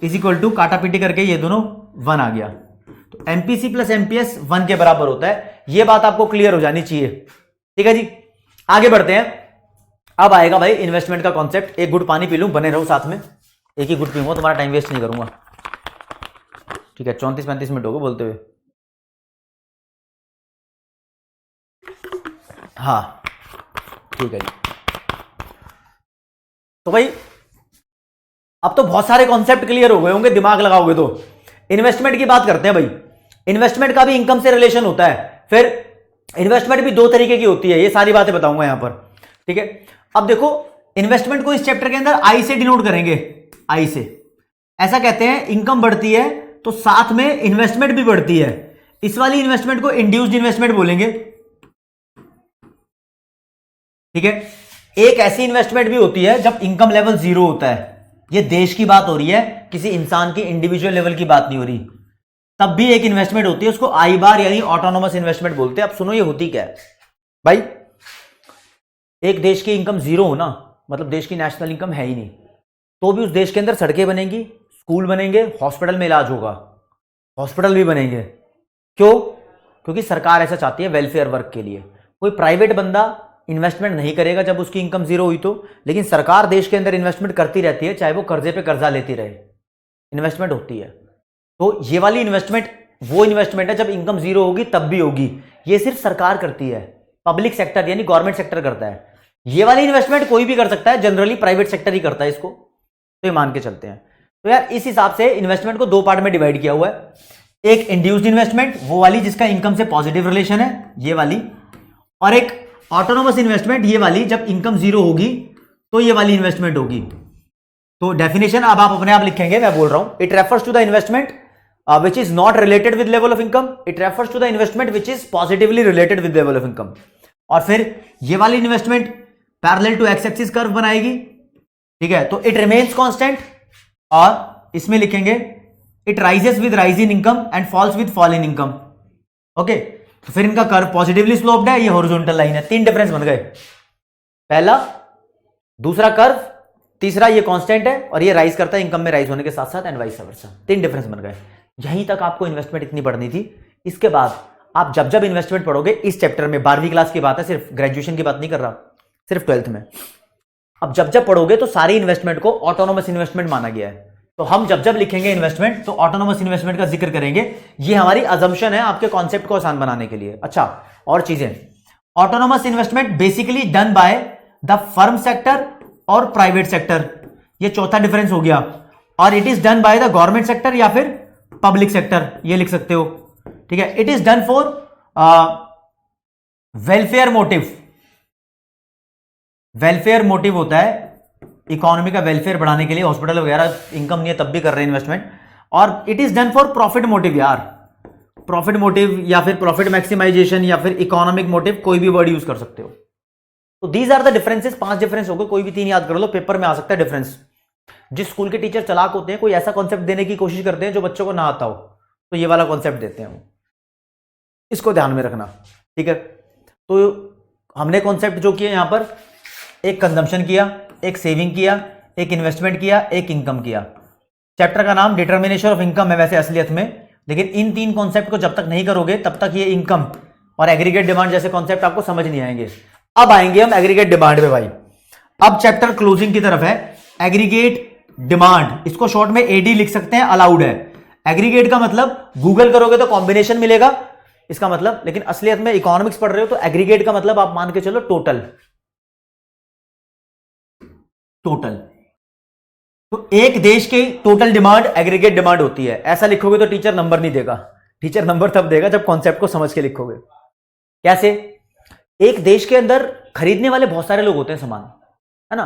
इज इक्वल टू काटा पीटी करके ये दोनों 1 आ गया। तो एमपीसी प्लस एमपीएस 1 के बराबर होता है। ये बात आपको क्लियर हो जानी चाहिए, ठीक है जी। आगे बढ़ते हैं। अब आएगा भाई इन्वेस्टमेंट का कॉन्सेप्ट। एक गुड पानी पी लूं, बने रहो साथ में, एक ही गुड पीऊंगा, तुम्हारा टाइम वेस्ट नहीं करूंगा, ठीक है। 34-35 मिनट हो गए बोलते हुए। हाँ ठीक है जी। तो भाई अब तो बहुत सारे कॉन्सेप्ट क्लियर हो गए होंगे, दिमाग लगाओगे तो। इन्वेस्टमेंट की बात करते हैं भाई। इन्वेस्टमेंट का भी इनकम से रिलेशन होता है। फिर इन्वेस्टमेंट भी 2 तरीके की होती है, ये सारी बातें बताऊंगा यहां पर, ठीक है। अब देखो इन्वेस्टमेंट को इस चैप्टर के अंदर आई से डिनोट करेंगे, आई से। ऐसा कहते हैं इनकम बढ़ती है तो साथ में इन्वेस्टमेंट भी बढ़ती है। इस वाली इन्वेस्टमेंट को इंड्यूस्ड इन्वेस्टमेंट बोलेंगे, ठीक है। एक ऐसी इन्वेस्टमेंट भी होती है जब इनकम लेवल 0 होता है। ये देश की बात हो रही है, किसी इंसान की इंडिविजुअल लेवल की बात नहीं हो रही। तब भी एक इन्वेस्टमेंट होती है, उसको आई बार यानी ऑटोनोमस इन्वेस्टमेंट बोलते हैं। अब सुनो ये होती क्या है भाई। एक देश की इनकम 0 हो ना, मतलब देश की नेशनल इनकम है ही नहीं, तो भी उस देश के अंदर सड़कें बनेंगी, स्कूल बनेंगे, हॉस्पिटल में इलाज होगा, हॉस्पिटल भी बनेंगे। क्यों? क्योंकि सरकार ऐसा चाहती है वेलफेयर वर्क के लिए। कोई प्राइवेट बंदा इन्वेस्टमेंट नहीं करेगा जब उसकी इनकम 0 हुई तो, लेकिन सरकार देश के अंदर इन्वेस्टमेंट करती रहती है, चाहे वो कर्जे पे कर्जा लेती रहे, इन्वेस्टमेंट होती है। तो ये वाली इन्वेस्टमेंट वो इन्वेस्टमेंट है जब इनकम 0 होगी तब भी होगी। ये सिर्फ सरकार करती है, पब्लिक सेक्टर यानी गवर्नमेंट सेक्टर करता है। ये वाली इन्वेस्टमेंट कोई भी कर सकता है, जनरली प्राइवेट सेक्टर ही करता है इसको, तो ये मान के चलते हैं। तो यार इस हिसाब से इन्वेस्टमेंट को 2 पार्ट में डिवाइड किया हुआ है। एक इंड्यूस्ड इन्वेस्टमेंट, वो वाली जिसका इनकम से पॉजिटिव रिलेशन है, ये वाली, और एक ऑटोनोमस इन्वेस्टमेंट, ये वाली जब इनकम 0 होगी तो ये वाली इन्वेस्टमेंट होगी। तो डेफिनेशन अब आप अपने आप लिखेंगे, मैं बोल रहा हूं। It refers to the investment which is not related with level of income. It refers to the investment which is positively related with level of income. और फिर ये वाली investment parallel to x axis curve बनाएगी, ठीक है। तो it remains constant, और इसमें लिखेंगे it rises with rise in income and falls with fall in income. Okay, तो फिर इनका कर्व पॉजिटिवली स्लोप्ड है, ये हॉरिजॉन्टल लाइन है। 3 डिफरेंस बन गए, पहला, दूसरा कर्व, तीसरा ये कांस्टेंट है और ये राइज करता है इनकम में राइज होने के साथ साथ, एंड वाइस वर्सा। 3 डिफरेंस बन गए। यहीं तक आपको इन्वेस्टमेंट इतनी पढ़नी थी। इसके बाद आप जब जब इन्वेस्टमेंट पढ़ोगे इस चैप्टर में, 12वीं क्लास की बात है, सिर्फ ग्रेजुएशन की बात नहीं कर रहा, सिर्फ 12th में, अब जब जब पढ़ोगे तो सारी इन्वेस्टमेंट को ऑटोनोमस इन्वेस्टमेंट माना गया है। तो हम जब जब लिखेंगे इन्वेस्टमेंट तो ऑटोनोमस इन्वेस्टमेंट का जिक्र करेंगे। ये हमारी अजम्पशन है आपके कॉन्सेप्ट को आसान बनाने के लिए। अच्छा, और चीजें, autonomous investment basically done by the firm sector और प्राइवेट सेक्टर, ये चौथा डिफरेंस हो गया। और it is done by the government sector या फिर पब्लिक सेक्टर, ये लिख सकते हो, ठीक है। It is done for welfare motive. Welfare motive होता है इकोनॉमी का वेलफेयर बढ़ाने के लिए, हॉस्पिटल वगैरह इनकम नहीं है तब भी कर रहे हैं इन्वेस्टमेंट। और it is done for profit motive, यार प्रॉफिट मोटिव या फिर प्रॉफिट मैक्सिमाइजेशन या फिर इकोनॉमिक मोटिव, कोई भी वर्ड यूज कर सकते हो। तो these are the differences. 5 difference हो गए, कोई भी 3 याद कर लो, पेपर में आ सकता है डिफरेंस। जिस स्कूल के टीचर चालाक होते हैं, कोई ऐसा कॉन्सेप्ट देने की कोशिश करते हैं जो बच्चों को ना आता हो, तो ये वाला कॉन्सेप्ट देते हैं वो, इसको ध्यान में रखना, ठीक है। तो हमने कॉन्सेप्ट जो किए यहां पर, एक कंजम्पशन किया, एक सेविंग किया, एक इन्वेस्टमेंट किया, एक इनकम किया। चैप्टर का नाम डिटर्मिनेशन ऑफ इनकम है वैसे असलियत में, लेकिन इन 3 कॉन्सेप्ट को जब तक नहीं करोगे तब तक ये इनकम और एग्रीगेट डिमांड जैसे कॉन्सेप्ट आपको समझ नहीं आएंगे। अब आएंगे हम एग्रीगेट डिमांड पे भाई। अब चैप्टर क्लोजिंग की तरफ है। एग्रीगेट डिमांड, इसको शॉर्ट में एडी लिख सकते हैं, अलाउड है। एग्रीगेट का मतलब गूगल करोगे तो कॉम्बिनेशन मिलेगा इसका मतलब, लेकिन असलियत में इकोनॉमिक्स पढ़ रहे हो तो एग्रीगेट का मतलब आप मान के चलो टोटल। टोटल, तो एक देश की टोटल डिमांड एग्रीगेट डिमांड होती है। ऐसा लिखोगे तो टीचर नंबर नहीं देगा, टीचर नंबर तब देगा जब कॉन्सेप्ट को समझ के लिखोगे। कैसे? एक देश के अंदर खरीदने वाले बहुत सारे लोग होते हैं सामान, है ना,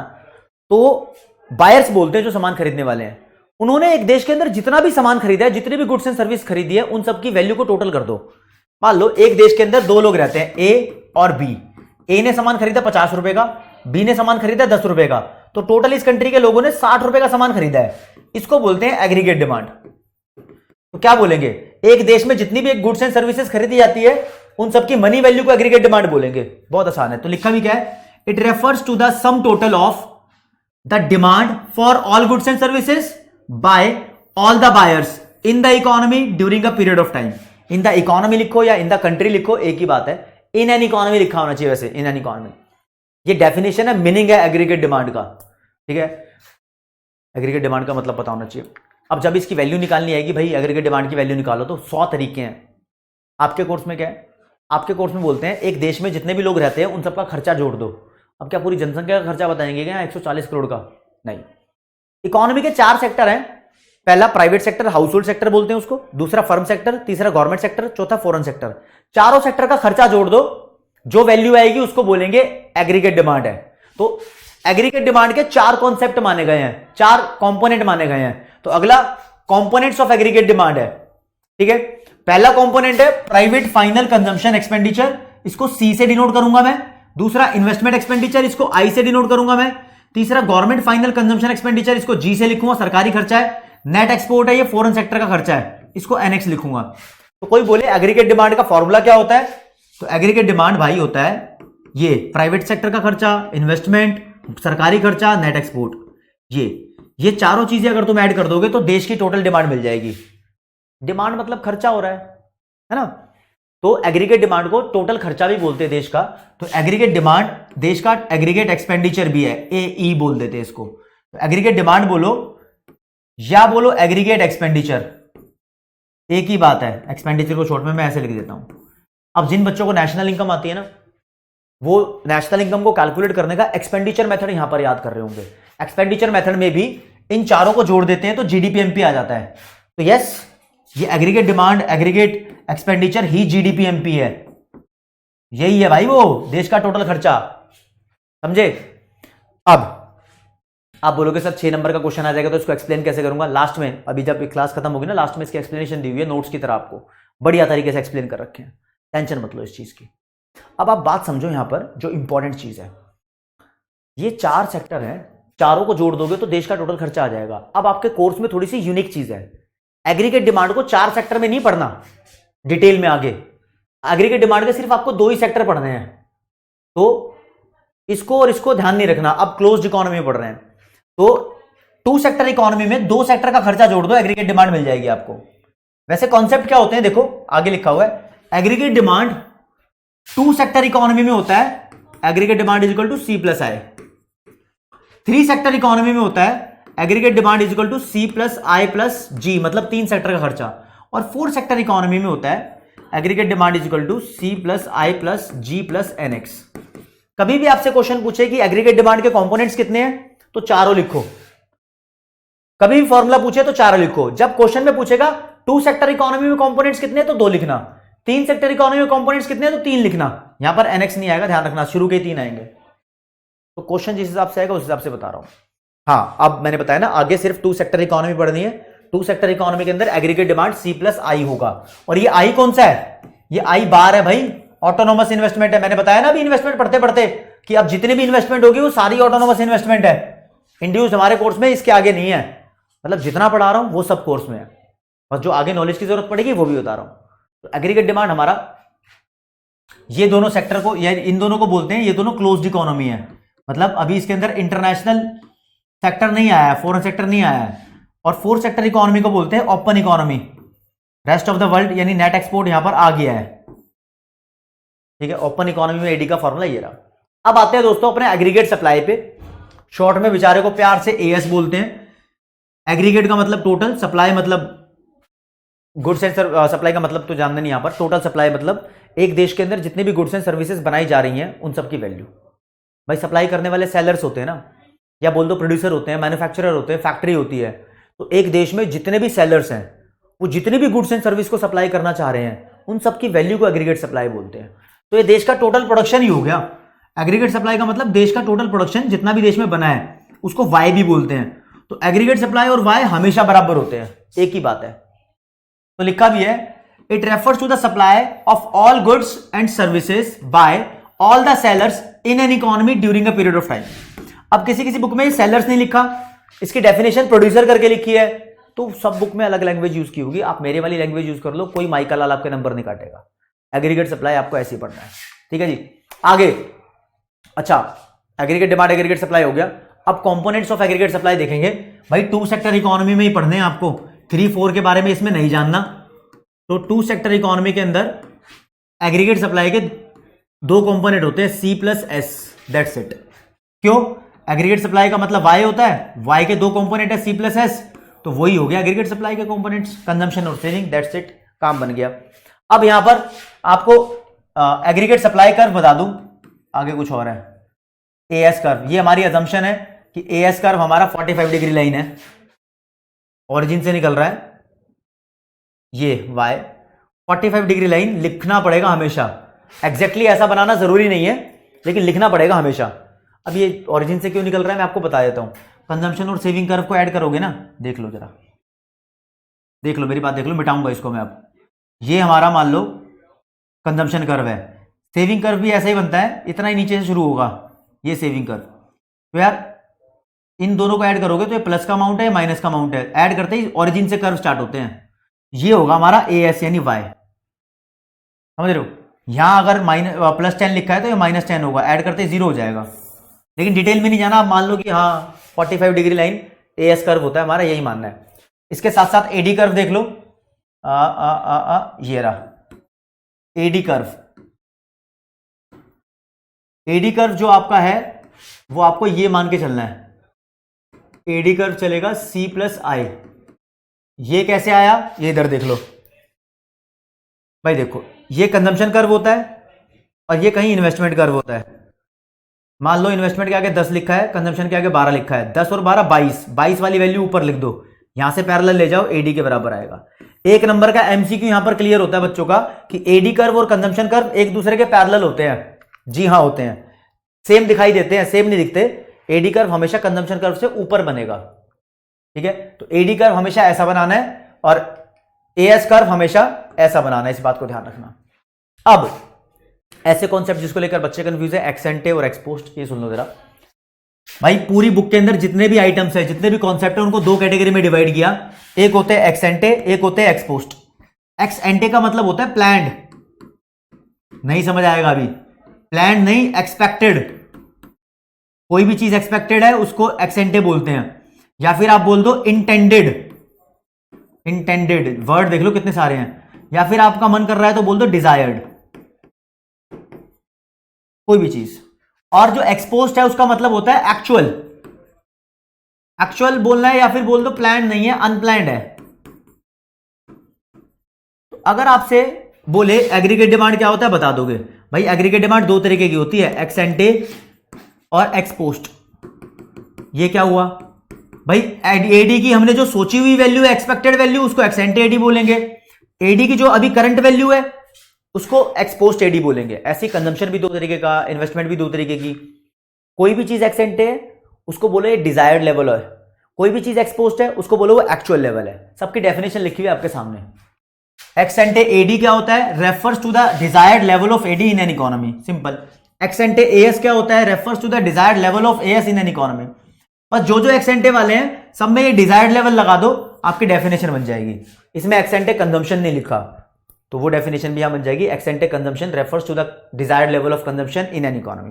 तो बायर्स बोलते हैं जो सामान खरीदने वाले हैं। उन्होंने एक देश के अंदर जितना भी सामान खरीदा है, जितने भी गुड्स एंड सर्विस खरीदी है, उन सबकी वैल्यू को टोटल कर दो। मान लो एक देश के अंदर 2 लोग रहते हैं, ए और बी। ए ने सामान खरीदा 50 रुपए का, बी ने सामान खरीदा 10 रुपए का, तो टोटल इस कंट्री के लोगों ने 60 रुपए का सामान खरीदा है। इसको बोलते हैं एग्रीगेट डिमांड। तो क्या बोलेंगे? एक देश में जितनी भी गुड्स एंड सर्विसेज खरीदी जाती है उन सबकी मनी वैल्यू को एग्रीगेट डिमांड बोलेंगे। बहुत आसान है। तो लिखा भी क्या है? It refers to the sum total of the demand for all goods and services by all the buyers in the economy during a period of time. In the economy लिखो या इन द कंट्री लिखो, एक ही बात है। इन an economy लिखा होना चाहिए वैसे, इन एन इकोनॉमी। ये डेफिनेशन है, मीनिंग है एग्रीगेट डिमांड का, ठीक है। एग्रीगेट डिमांड का मतलब पता होना चाहिए। अब जब इसकी वैल्यू निकालनी आएगी, भाई एग्रीगेट डिमांड की वैल्यू निकालो, तो 100 तरीके हैं। आपके कोर्स में क्या है? आपके कोर्स में बोलते हैं एक देश में जितने भी लोग रहते हैं उन सबका खर्चा जोड़ दो। अब क्या पूरी जनसंख्या का खर्चा बताएंगे क्या 140 करोड़ का? नहीं। इकोनॉमी के 4 सेक्टर हैं। पहला private sector, house hold sector बोलते हैं उसको, दूसरा फर्म सेक्टर, तीसरा गवर्नमेंट सेक्टर, चौथा फॉरेन सेक्टर। चारों सेक्टर का खर्चा जोड़ दो, जो वैल्यू आएगी उसको बोलेंगे एग्रीगेट डिमांड है। तो एग्रीगेट डिमांड के 4 कॉन्सेप्ट माने गए हैं, 4 कंपोनेंट माने गए हैं। तो अगला कंपोनेंट्स ऑफ एग्रीगेट डिमांड है, ठीक है। पहला कंपोनेंट है प्राइवेट फाइनल कंजम्पशन एक्सपेंडिचर, इसको सी से डिनोट करूंगा मैं। दूसरा इन्वेस्टमेंट एक्सपेंडिचर, इसको आई से डिनोट करूंगा मैं। तीसरा गवर्नमेंट फाइनल कंजम्पशन एक्सपेंडिचर, इसको जी से लिखूंगा, सरकारी खर्चा है। नेट एक्सपोर्ट है, ये फॉरेन सेक्टर का खर्चा है, इसको एनएक्स लिखूंगा। तो कोई बोले एग्रीगेट डिमांड का फॉर्मूला क्या होता है, तो एग्रीगेट डिमांड भाई होता है ये प्राइवेट सेक्टर का खर्चा, इन्वेस्टमेंट, सरकारी खर्चा, नेट एक्सपोर्ट। ये चारों चीजें अगर तुम ऐड कर दोगे तो देश की टोटल डिमांड मिल जाएगी। डिमांड मतलब खर्चा हो रहा है ना। तो एग्रीगेट डिमांड को टोटल खर्चा भी बोलते हैं देश का। तो एग्रीगेट डिमांड देश का एग्रीगेट एक्सपेंडिचर भी है, ए बोल देते हैं इसको। तो एग्रीगेट डिमांड बोलो या बोलो एग्रीगेट एक्सपेंडिचर, एक ही बात है। एक्सपेंडिचर को शॉर्ट में मैं ऐसे लिख देता हूं। अब जिन बच्चों को नेशनल इनकम आती है ना, वो नेशनल इनकम को कैलकुलेट करने का एक्सपेंडिचर मेथड यहां पर याद कर रहे होंगे। एक्सपेंडिचर मेथड में भी इन चारों को जोड़ देते हैं तो जीडीपीएमपी आ जाता है। तो यस, ये एग्रीगेट डिमांड, एग्रीगेट एक्सपेंडिचर ही जीडीपीएमपी है। यही है भाई वो देश का टोटल खर्चा, समझे। अब आप बोलोगे सर 6 नंबर का क्वेश्चन आ जाएगा तो इसको एक्सप्लेन कैसे करूंगा। लास्ट में, अभी जब क्लास खत्म होगी ना, लास्ट में इसकी एक्सप्लेनेशन दी हुई है नोट्स की तरह, आपको बढ़िया तरीके से एक्सप्लेन कर रखे हैं, टेंशन मत लो इस चीज की। अब आप बात समझो यहां पर जो इंपॉर्टेंट चीज है, ये 4 सेक्टर है, चारों को जोड़ दोगे तो देश का टोटल खर्चा आ जाएगा। अब आपके कोर्स में थोड़ी सी यूनिक चीज है, एग्रीगेट डिमांड को 4 सेक्टर में नहीं पढ़ना डिटेल में आगे। एग्रीगेट डिमांड के सिर्फ आपको 2 ही सेक्टर पढ़ने हैं, तो इसको और इसको ध्यान नहीं रखना। अब क्लोज्ड इकोनॉमी में पढ़ रहे हैं तो 2 सेक्टर इकोनॉमी में 2 सेक्टर का खर्चा जोड़ दो, एग्रीगेट डिमांड मिल जाएगी आपको। वैसे कॉन्सेप्ट क्या होते हैं देखो, आगे लिखा हुआ है, एग्रीगेट डिमांड 2 सेक्टर इकोनॉमी में होता है, aggregate demand is equal to C plus I. 3 sector economy में होता है, aggregate demand is equal to C plus I plus G, मतलब 3 सेक्टर का खर्चा। और 4 सेक्टर इकोनॉमी में होता है, aggregate demand is equal to C plus I plus G plus N X. कभी भी आपसे क्वेश्चन पूछे कि एग्रीगेट डिमांड के कंपोनेंट्स कितने हैं, तो चारों लिखो। कभी भी फॉर्मूला पूछे तो चारों लिखो। जब क्वेश्चन में पूछेगा 2 सेक्टर इकोनॉमी में कंपोनेंट्स कितने हैं तो 2 लिखना, 3 सेक्टर इकोनॉमी में कंपोनेंट्स कितने हैं तो 3 लिखना। यहां पर एनएक्स नहीं आएगा, ध्यान रखना, शुरू के 3 आएंगे। तो क्वेश्चन जिस हिसाब से आएगा उस हिसाब से बता रहा हूं। हाँ, अब मैंने बताया ना, आगे सिर्फ 2 सेक्टर इकोनॉमी पढ़नी है। 2 सेक्टर इकोनॉमी के अंदर एग्रीगेट डिमांड सी प्लस आई होगा। और ये आई कौन सा है, ये आई बार है भाई, ऑटोनोमस इन्वेस्टमेंट है। मैंने बताया ना अभी इन्वेस्टमेंट पढ़ते पढ़ते कि अब जितनी भी इन्वेस्टमेंट होगी वो सारी ऑटोनोमस इन्वेस्टमेंट है। इंड्यूस हमारे कोर्स में इसके आगे नहीं है, मतलब जितना पढ़ा रहा हूं वो सब कोर्स में है, बस जो आगे नॉलेज की जरूरत पड़ेगी वो भी बता रहा हूं। तो एग्रीगेट डिमांड हमारा ये दोनों सेक्टर को या इन दोनों को बोलते हैं, ये दोनों क्लोज्ड इकोनॉमी है। मतलब अभी इसके अंदर इंटरनेशनल सेक्टर नहीं आया है, फॉरेन सेक्टर नहीं आया है। और 4 सेक्टर इकोनॉमी को बोलते हैं open economy, rest of the world, यानी नेट एक्सपोर्ट यहां पर आ गया है। ठीक है, ओपन इकोनॉमी में एडी का फॉर्मूला ये रहा। अब आते हैं दोस्तों अपने एग्रीगेट सप्लाई पे। शॉर्ट में बेचारे को प्यार से एएस बोलते हैं। एग्रीगेट का मतलब टोटल, सप्लाई मतलब गुड्स एंड सप्लाई का मतलब तो जानना नहीं यहां पर। टोटल सप्लाई मतलब एक देश के अंदर जितनी भी गुड्स एंड सर्विसेज बनाई जा रही हैं उन सबकी वैल्यू। भाई सप्लाई करने वाले सेलर्स होते हैं ना, या बोल दो प्रोड्यूसर होते हैं, मैन्युफैक्चरर होते हैं, फैक्ट्री होती है। तो एक देश में जितने भी सेलर्स हैं वो जितने भी गुड्स एंड सर्विस को सप्लाई करना चाह रहे हैं उन सबकी वैल्यू को एग्रीगेट सप्लाई बोलते हैं। तो ये देश का टोटल प्रोडक्शन ही हो गया। एग्रीगेट सप्लाई का मतलब देश का टोटल प्रोडक्शन जितना भी देश में बना है उसको वाई भी बोलते हैं। तो एग्रीगेट सप्लाई और वाई हमेशा बराबर होते हैं, एक ही बात है। तो लिखा भी है, it refers to the supply of all goods and services by all the sellers in an economy during a period of time. अब किसी किसी बुक में सेलर्स नहीं लिखा, इसकी डेफिनेशन प्रोड्यूसर करके लिखी है, तो सब बुक में अलग लैंग्वेज यूज की होगी। आप मेरे वाली लैंग्वेज यूज कर लो, कोई माइका लाल आपके नंबर नहीं काटेगा। एग्रीगेट सप्लाई आपको ऐसे ही पढ़ना है, ठीक है जी। आगे, अच्छा, एग्रीगेट डिमांड एग्रीगेट सप्लाई हो गया। अब कंपोनेंट्स ऑफ एग्रीगेट सप्लाई देखेंगे। भाई 2 सेक्टर इकोनॉमी में ही पढ़ने हैं आपको, 3-4 के बारे में इसमें नहीं जानना। तो 2 सेक्टर इकोनॉमी के अंदर एग्रीगेट सप्लाई के 2 कंपोनेंट होते हैं, C plus S, that's it. क्यों? एग्रीगेट सप्लाई का मतलब वाई होता है, वाई के 2 कंपोनेंट है सी प्लस एस, तो वही हो गया एग्रीगेट सप्लाई के कंपोनेंट्स, कंजम्पशन और सेविंग, दैट्स इट, काम बन गया। अब यहां पर आपको एग्रीगेट सप्लाई कर्व बता दूं, आगे कुछ और है, एएस कर्व। ये हमारी अजम्पशन है कि एएस कर्व हमारा 45 डिग्री लाइन है, ओरिजिन से निकल रहा है ये y 45 डिग्री लाइन लिखना पड़ेगा हमेशा। एग्जैक्टली ऐसा बनाना जरूरी नहीं है, लेकिन लिखना पड़ेगा हमेशा। अब ये ओरिजिन से क्यों निकल रहा है मैं आपको बता देता हूं। कंजम्पशन और सेविंग कर्व को ऐड करोगे ना, देख लो जरा, देख लो मेरी बात देख लो, मिटाऊंगा इसको मैं। अब ये हमारा मान लो कंजम्पशन कर्व है, सेविंग कर्व भी ऐसा ही बनता है, इतना ही नीचे से शुरू होगा ये सेविंग कर्व। तो यार इन दोनों को ऐड करोगे तो ये प्लस का अमाउंट है, माइनस का अमाउंट है, ऐड करते ही ओरिजिन से कर्व स्टार्ट होते हैं। ये होगा हमारा ए एस यानी वाई, समझ रहे हो। यहां अगर +10 लिखा है तो ये -10 होगा, ऐड करते ही 0 हो जाएगा। लेकिन डिटेल में नहीं जाना, आप मान लो कि हाँ 45 degree line A S curve होता है हमारा, यही मानना है। इसके साथ साथ एडी कर्व देख लो, ये रहा एडी कर्व। एडी कर्व जो आपका है वो आपको ये मान के चलना है, एडी कर्व चलेगा C+I। ये कैसे आया, ये इधर देख लो भाई, देखो ये कंजम्पशन कर्व होता है और ये कहीं इन्वेस्टमेंट कर्व होता है। मान लो इन्वेस्टमेंट के आगे 10 लिखा है, कंजम्पशन के आगे 12 लिखा है, 10 और 12 22 वाली वैल्यू ऊपर लिख दो, यहां से पैरेलल ले जाओ, एडी के बराबर आएगा। एक नंबर का एमसीक्यू यहां पर क्लियर होता है बच्चों का कि एडी कर्व और कंजम्पशन कर्व एक दूसरे के पैरेलल होते हैं। जी हाँ होते हैं, सेम दिखाई देते हैं, सेम नहीं दिखते। एडी कर्व हमेशा कंजम्पशन कर्व से ऊपर बनेगा, ठीक है। तो एडी कर्व हमेशा ऐसा बनाना है और एएस कर्व हमेशा ऐसा बनाना है, इस बात को ध्यान रखना। अब ऐसे कॉन्सेप्ट जिसको लेकर बच्चे कंफ्यूज है, एक्स एंटे और एक्सपोस्ट, ये सुन लो जरा भाई। पूरी बुक के अंदर जितने भी आइटम्स है, जितने भी कॉन्सेप्ट है, उनको दो कैटेगरी में डिवाइड किया। एक होते हैं एक्स एंटे, एक होते हैं एक्सपोस्ट। एक्स एंटे का मतलब होता है प्लान्ड, नहीं समझ आएगा अभी, प्लान्ड नहीं, एक्सपेक्टेड। कोई भी चीज एक्सपेक्टेड है उसको एक्स एंटे बोलते हैं, या फिर आप बोल दो इंटेंडेड। इंटेंडेड वर्ड देख लो कितने सारे हैं, या फिर आपका मन कर रहा है तो बोल दो डिजायर्ड, कोई भी चीज। और जो एक्सपोज्ड है उसका मतलब होता है एक्चुअल। एक्चुअल बोलना है या फिर बोल दो प्लान नहीं है, अनप्लान्ड है। तो अगर आपसे बोले एग्रीगेट डिमांड क्या होता है, बता दोगे भाई। एग्रीगेट डिमांड दो तरीके की होती है, एक्स एंटे और एक्सपोस्ट। ये क्या हुआ भाई, एडी की हमने जो सोची हुई वैल्यू है, एक्सपेक्टेड वैल्यू, उसको एक्स एंटे एडी बोलेंगे। एडी की जो अभी करंट वैल्यू है उसको एक्सपोस्ट एडी बोलेंगे। ऐसी कंजम्पशन भी दो तरीके का, इन्वेस्टमेंट भी दो तरीके की। कोई भी चीज एक्स एंटे है उसको बोलो ये डिजायर्ड लेवल है, कोई भी चीज एक्सपोस्ट है उसको बोलो वो एक्चुअल लेवल है। सबकी डेफिनेशन लिखी हुई है आपके सामने। एक्स एंटे एडी क्या होता है, refers to the desired level of AD in an economy, simple. Ex ante AS क्या होता है, refers to the desired level of AS in an economy. बस जो जो एक्स एंटे वाले हैं सब में ये डिजायर्ड लेवल लगा दो, आपकी डेफिनेशन बन जाएगी। इसमें एक्स एंटे कंजम्पशन नहीं लिखा तो वो डेफिनेशन भी यहां बन जाएगी, ex ante consumption refers to the desired level of consumption in an economy.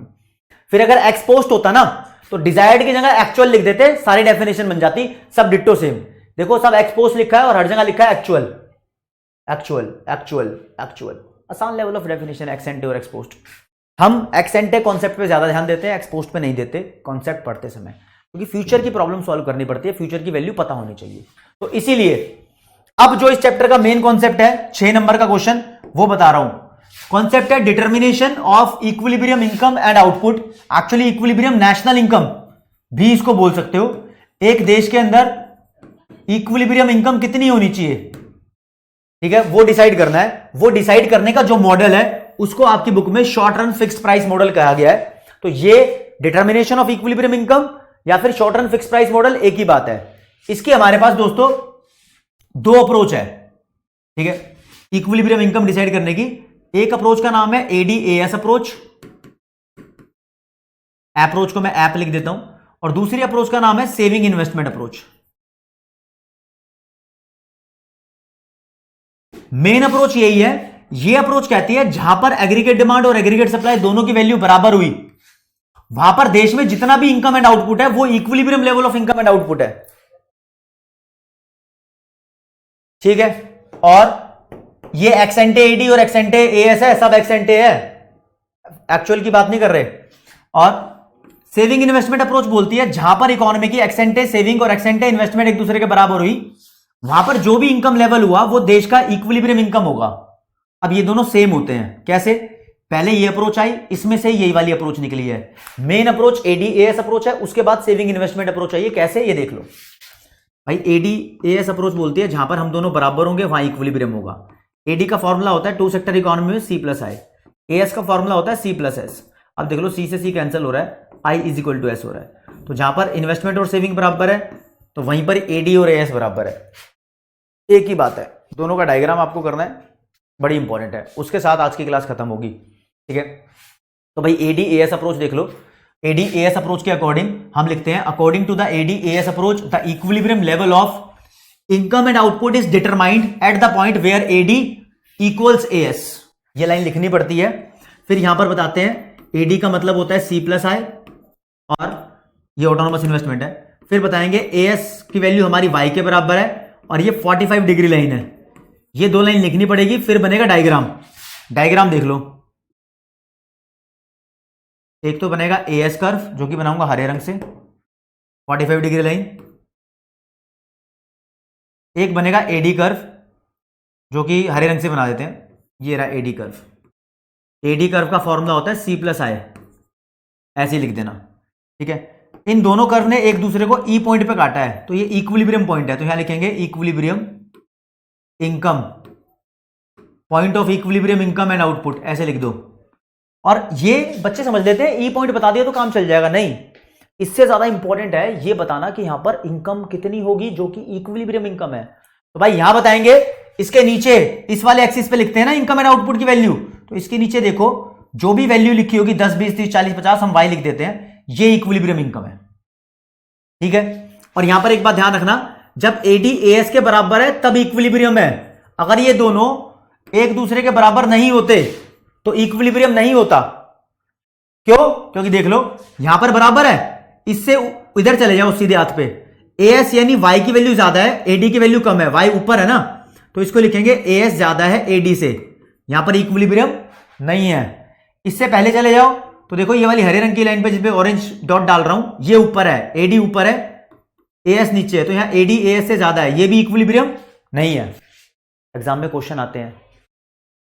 फिर अगर एक्सपोस्ट होता ना तो डिजायर्ड की जगह एक्चुअल लिख देते, सारी डेफिनेशन बन जाती, सब डिट्टो सेम। देखो सब एक्सपोस्ट लिखा है और हर जगह लिखा है एक्चुअल एक्चुअल एक्चुअल एक्चुअल। आसान लेवल ऑफ डेफिनेशन एक्स एंटे और एक्सपोस्ट। हम एक्स एंटे कॉन्सेप्ट पे ज्यादा ध्यान देते हैं, एक्सपोस्ट पे नहीं देते कॉन्सेप्ट पढ़ते समय, क्योंकि फ्यूचर की प्रॉब्लम सॉल्व करनी पड़ती है, फ्यूचर की वैल्यू पता होनी चाहिए। तो इसीलिए अब जो इस चैप्टर का मेन कॉन्सेप्ट है, 6 नंबर का क्वेश्चन, वो बता रहा हूं। कॉन्सेप्ट है determination of equilibrium income and output. Actually equilibrium national income भी इसको बोल सकते हो। एक देश के अंदर इक्विलिब्रियम इनकम कितनी होनी चाहिए, ठीक है, वो डिसाइड करना है। वो डिसाइड करने का जो मॉडल है उसको आपकी बुक में short run fixed price model कहा गया है। तो ये डिटर्मिनेशन ऑफ इक्विलिब्रियम इनकम या फिर short run fixed price model एक ही बात है। इसकी हमारे पास दोस्तों दो अप्रोच है, ठीक है, इक्विलिब्रियम इनकम डिसाइड करने की। एक अप्रोच का नाम है एडीएएस अप्रोच, अप्रोच को मैं ऐप लिख देता हूं, और दूसरी अप्रोच का नाम है saving investment approach. Main approach यही है। ये अप्रोच कहती है जहां पर एग्रीगेट डिमांड और एग्रीगेट सप्लाई दोनों की वैल्यू बराबर हुई, वहां पर देश में जितना भी इनकम एंड आउटपुट है वो equilibrium level of income and output है, ठीक है। और ये एक्स एंटे एडी और एक्स एंटे एएस है, सब एक्स एंटे है, एक्चुअल की बात नहीं कर रहे। और सेविंग इन्वेस्टमेंट अप्रोच बोलती है जहां पर इकोनॉमी की एक्स एंटे सेविंग और एक्स एंटे इन्वेस्टमेंट एक दूसरे के बराबर हुई, वहां पर जो भी इनकम लेवल हुआ वो देश का इक्विलिब्रियम इनकम होगा। अब ये दोनों सेम होते हैं, कैसे? पहले ये अप्रोच आई, इसमें से यही वाली अप्रोच निकली है। मेन अप्रोच एडीएएस अप्रोच है, उसके बाद सेविंग इन्वेस्टमेंट अप्रोच आई है। कैसे, ये देख लो भाई। एडीएएस अप्रोच बोलती है जहां पर हम दोनों बराबर होंगे वहां इक्विलिब्रियम होगा। एडी का फॉर्मूला होता है टू सेक्टर इकोनॉमी में C+I। एएस का फॉर्मूला होता है C+S। अब देख लो, C से C कैंसिल हो रहा है, I = S हो रहा है। तो जहां पर इन्वेस्टमेंट और सेविंग बराबर है तो वहीं पर एडी और एएस बराबर है, एक ही बात है। दोनों का डायग्राम आपको करना है, बड़ी इंपॉर्टेंट है। उसके साथ आज की क्लास खत्म होगी, ठीक है। तो भाई ADAS अप्रोच देख लो। ADAS अप्रोच के अकॉर्डिंग हम लिखते हैं, according to the ADAS approach the equilibrium level of income and output is determined at the point where AD equals AS। ये लाइन लिखनी पड़ती है। फिर यहां पर बताते हैं AD का मतलब होता है C+I और ये ऑटोनोमस इन्वेस्टमेंट है। फिर बताएंगे AS की वैल्यू हमारी Y के बराबर है और ये 45 डिग्री लाइन है। ये दो लाइन लिखनी पड़ेगी। फिर बनेगा डायग्राम। डायग्राम देख लो। एक तो बनेगा AS कर्व जो कि बनाऊंगा हरे रंग से 45 डिग्री लाइन। एक बनेगा AD कर्व जो कि हरे रंग से बना देते हैं। ये रहा AD कर्व। AD कर्व का फॉर्मूला होता है C+I, ऐसे ही लिख देना। ठीक है। इन दोनों कर्व ने एक दूसरे को E पॉइंट पे काटा है तो ये इक्विलिब्रियम पॉइंट है, तो यहां लिखेंगे equilibrium income, point of equilibrium income and output, ऐसे लिख दो। और ये बच्चे समझ लेते हैं E पॉइंट बता दिया तो काम चल जाएगा। नहीं, इससे ज्यादा इंपॉर्टेंट है ये बताना कि यहां पर इनकम कितनी होगी जो कि इक्विलिब्रियम इनकम है। तो भाई यहां बताएंगे इसके नीचे इस वाले एक्सिस पे लिखते हैं ना इनकम एंड आउटपुट की वैल्यू, तो इसके नीचे देखो जो भी वैल्यू लिखी होगी 10 20 30 40 50 हम Y लिख देते हैं। ये इक्विलिब्रियम इनकम है। ठीक है। और यहां पर एक बात ध्यान रखना, जब AD AS के बराबर है तब इक्विलिब्रियम है। अगर ये दोनों एक दूसरे के बराबर नहीं होते तो इक्विलिब्रियम नहीं होता। क्यों? क्योंकि देख लो यहां पर बराबर है, इससे इधर चले जाओ सीधे हाथ पे। AS यानी Y की वैल्यू ज्यादा है, AD की वैल्यू कम है, Y ऊपर है ना, तो इसको लिखेंगे AS ज्यादा है AD से। यहां पर इक्विलिब्रियम नहीं है। इससे पहले चले जाओ तो देखो ये वाली हरे रंग की लाइन पे जिस पे ऑरेंज डॉट डाल रहा हूं ये ऊपर है, AD ऊपर है, AS नीचे है, तो यहां AD AS से ज्यादा है, ये भी इक्विलिब्रियम नहीं है। एग्जाम में क्वेश्चन आते हैं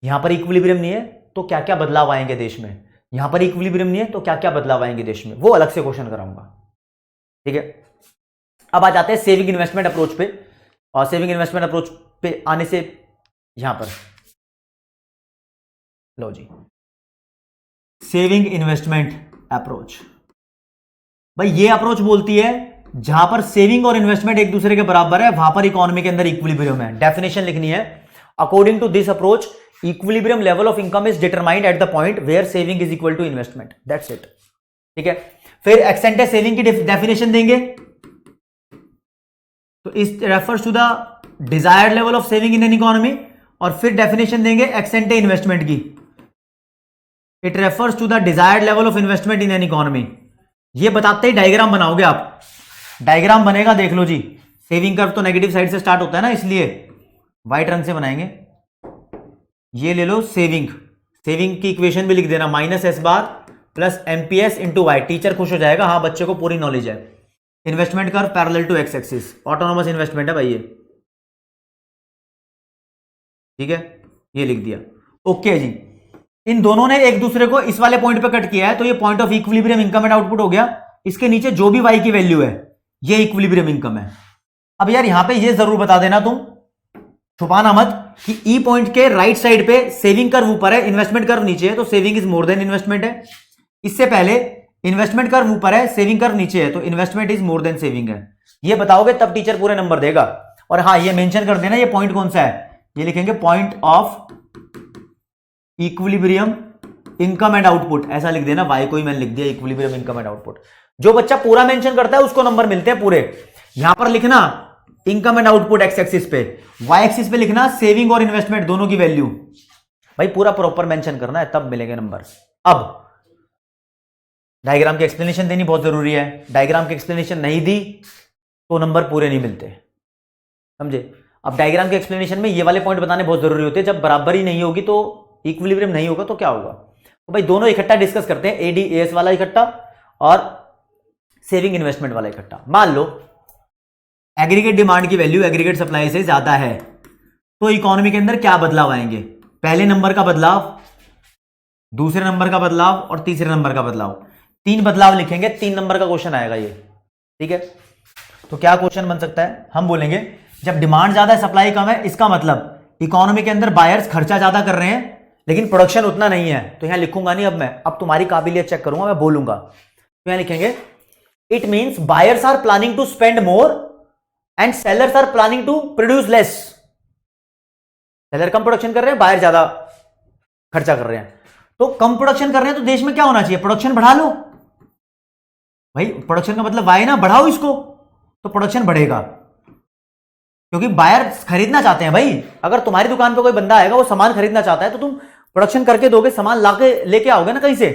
यहां पर इक्विलिब्रियम नहीं है तो क्या क्या बदलाव आएंगे देश में, यहां पर इक्विलिब्रियम नहीं है तो क्या क्या बदलाव आएंगे देश में, वो अलग से क्वेश्चन कराऊंगा। ठीक है। अब आ जाते हैं सेविंग इन्वेस्टमेंट अप्रोच पे। और सेविंग इन्वेस्टमेंट अप्रोच पे आने से यहां पर लो जी, सेविंग इन्वेस्टमेंट अप्रोच। भाई ये अप्रोच बोलती है जहां पर सेविंग और इन्वेस्टमेंट एक दूसरे के बराबर है वहां पर इकोनॉमी के अंदर इक्विलिब्रियम है। डेफिनेशन लिखनी है, according to this approach equilibrium level of income is determined at the point where saving is equal to investment. That's it. ठीक है। फिर एक्स एंटे सेविंग की डेफिनेशन देंगे, तो इस refers to the desired level of saving in an economy. और फिर definition देंगे एक्स एंटे इन्वेस्टमेंट की, it refers to the desired level of investment in an economy. ये बताते ही डायग्राम बनाओगे आप। डायग्राम बनेगा, देख लो जी। सेविंग कर्व तो नेगेटिव साइड से स्टार्ट होता है ना, इसलिए व्हाइट रंग से बनाएंगे। ये ले लो सेविंग, सेविंग की इक्वेशन भी लिख देना, -S bar plus MPS into Y. Teacher खुश हो जाएगा, हाँ बच्चे को पूरी नॉलेज है। Investment curve parallel to x axis, autonomous investment है भाई ये। ठीक है, ये लिख दिया। ओके जी, इन दोनों ने एक दूसरे को इस वाले पॉइंट पे कट किया है, तो ये point of equilibrium income and output हो गया। इसके नीचे जो भी वाई की वैल्यू है ये इक्विलिब्रियम इनकम है। अब यार यहां पे ये जरूर बता देना तुम, छुपाना मत, कि ई पॉइंट के राइट साइड पे सेविंग कर्व ऊपर है, इन्वेस्टमेंट कर्व नीचे है, तो saving is more then investment है। इससे पहले इन्वेस्टमेंट कर्व ऊपर है, सेविंग कर्व नीचे है, तो investment is more than saving है। ये बताओगे तब टीचर पूरे नंबर देगा। और हाँ, ये मेंशन कर देना ये पॉइंट कौन सा है, ये लिखेंगे point of equilibrium income and output, ऐसा लिख देना। वाई को ही मैंने लिख दिया इक्विलिब्रियम इनकम एंड आउटपुट। जो बच्चा पूरा मेंशन करता है उसको नंबर मिलते हैं पूरे। यहां पर लिखना income and output x axis पे, वाई एक्सिस पे लिखना सेविंग और इन्वेस्टमेंट दोनों की वैल्यू। भाई पूरा प्रॉपर मेंशन करना है तब मिलेंगे नंबर। अब डायग्राम की एक्सप्लेनेशन देनी बहुत जरूरी है। डायग्राम की एक्सप्लेनेशन नहीं दी तो नंबर पूरे नहीं मिलते, समझे। अब डायग्राम के एक्सप्लेनेशन में ये वाले पॉइंट बताने बहुत जरूरी होते हैं। जब बराबरी नहीं होगी तो इक्विलिब्रियम नहीं होगा तो क्या होगा। तो भाई दोनों इकट्ठा डिस्कस करते हैं, ADAS वाला इकट्ठा और सेविंग इन्वेस्टमेंट वाला इकट्ठा। मान लो एग्रीगेट डिमांड की वैल्यू एग्रीगेट सप्लाई से ज्यादा है तो इकोनॉमी के अंदर क्या बदलाव आएंगे। पहले नंबर का बदलाव, दूसरे नंबर का बदलाव और तीसरे नंबर का बदलाव। 3 बदलाव लिखेंगे, 3 नंबर का क्वेश्चन आएगा ये। ठीक है, तो क्या क्वेश्चन बन सकता है, हम बोलेंगे जब डिमांड ज्यादा है सप्लाई कम है, इसका मतलब इकोनॉमी के अंदर बायर्स खर्चा ज्यादा कर रहे हैं लेकिन प्रोडक्शन उतना नहीं है। तो यहां लिखूंगा नहीं, अब मैं अब तुम्हारी काबिलियत चेक करूंगा, मैं बोलूंगा। तो यहां लिखेंगे it means buyers are planning to spend more and sellers are planning to produce less. Seller कम प्रोडक्शन कर रहे हैं, बायर ज्यादा खर्चा कर रहे हैं। तो कम प्रोडक्शन कर रहे हैं तो देश में क्या होना चाहिए, प्रोडक्शन बढ़ा लो भाई। प्रोडक्शन का मतलब वाई ना, बढ़ाओ इसको तो प्रोडक्शन बढ़ेगा, क्योंकि बायर खरीदना चाहते हैं भाई। अगर तुम्हारी दुकान पे कोई बंदा आएगा, वो सामान खरीदना चाहता है, तो तुम प्रोडक्शन करके दोगे, सामान लाके लेके आओगे ना कहीं से,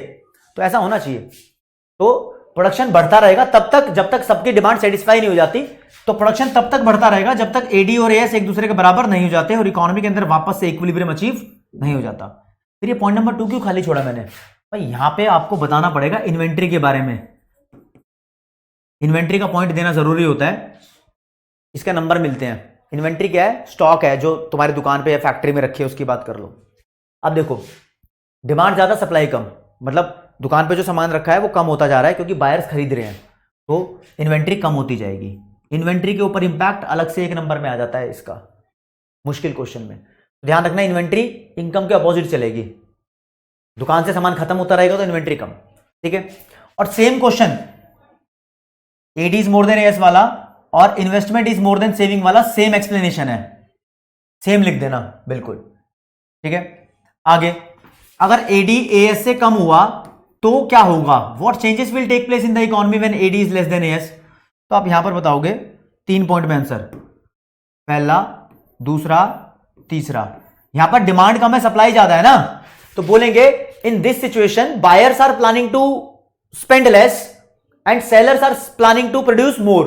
तो ऐसा होना चाहिए। तो प्रोडक्शन बढ़ता रहेगा तब तक, जब तक सबकी डिमांड सेटिस्फाई नहीं हो जाती। तो प्रोडक्शन तब तक बढ़ता रहेगा जब तक एडी और एएस एक दूसरे के बराबर नहीं हो जाते और इकोनॉमी के अंदर वापस से इक्विलिब्रियम अचीव नहीं हो जाता। फिर ये पॉइंट नंबर 2 क्यों खाली छोड़ा मैंने भाई, यहां पे आपको बताना पड़ेगा इन्वेंट्री के बारे में। इन्वेंट्री का पॉइंट देना जरूरी होता है, इसका नंबर मिलते हैं। इन्वेंट्री क्या है, स्टॉक है जो तुम्हारी दुकान पे या फैक्ट्री में रखी है, उसकी बात कर लो। अब देखो, डिमांड ज्यादा सप्लाई कम, मतलब दुकान पे जो सामान रखा है वो कम होता जा रहा है क्योंकि बायर्स खरीद रहे हैं, तो इन्वेंट्री कम होती जाएगी। इन्वेंट्री के ऊपर इंपैक्ट अलग से एक नंबर में आ जाता है इसका, मुश्किल क्वेश्चन में। ध्यान रखना, इन्वेंट्री इनकम के अपोजिट चलेगी। दुकान से सामान खत्म होता रहेगा तो इन्वेंट्री कम, ठीक है। और same question AD is more than AS वाला और investment is more than saving वाला, सेम एक्सप्लेनेशन है, सेम लिख देना बिल्कुल, ठीक है। आगे, अगर एडी एएस से कम हुआ तो क्या होगा, what changes will take place in the economy when AD is less than AS. तो आप यहां पर बताओगे 3 पॉइंट में आंसर, पहला, दूसरा, तीसरा। यहां पर डिमांड कम है, सप्लाई ज्यादा है ना, तो बोलेंगे in this situation buyers are planning to spend less and sellers are planning to produce more.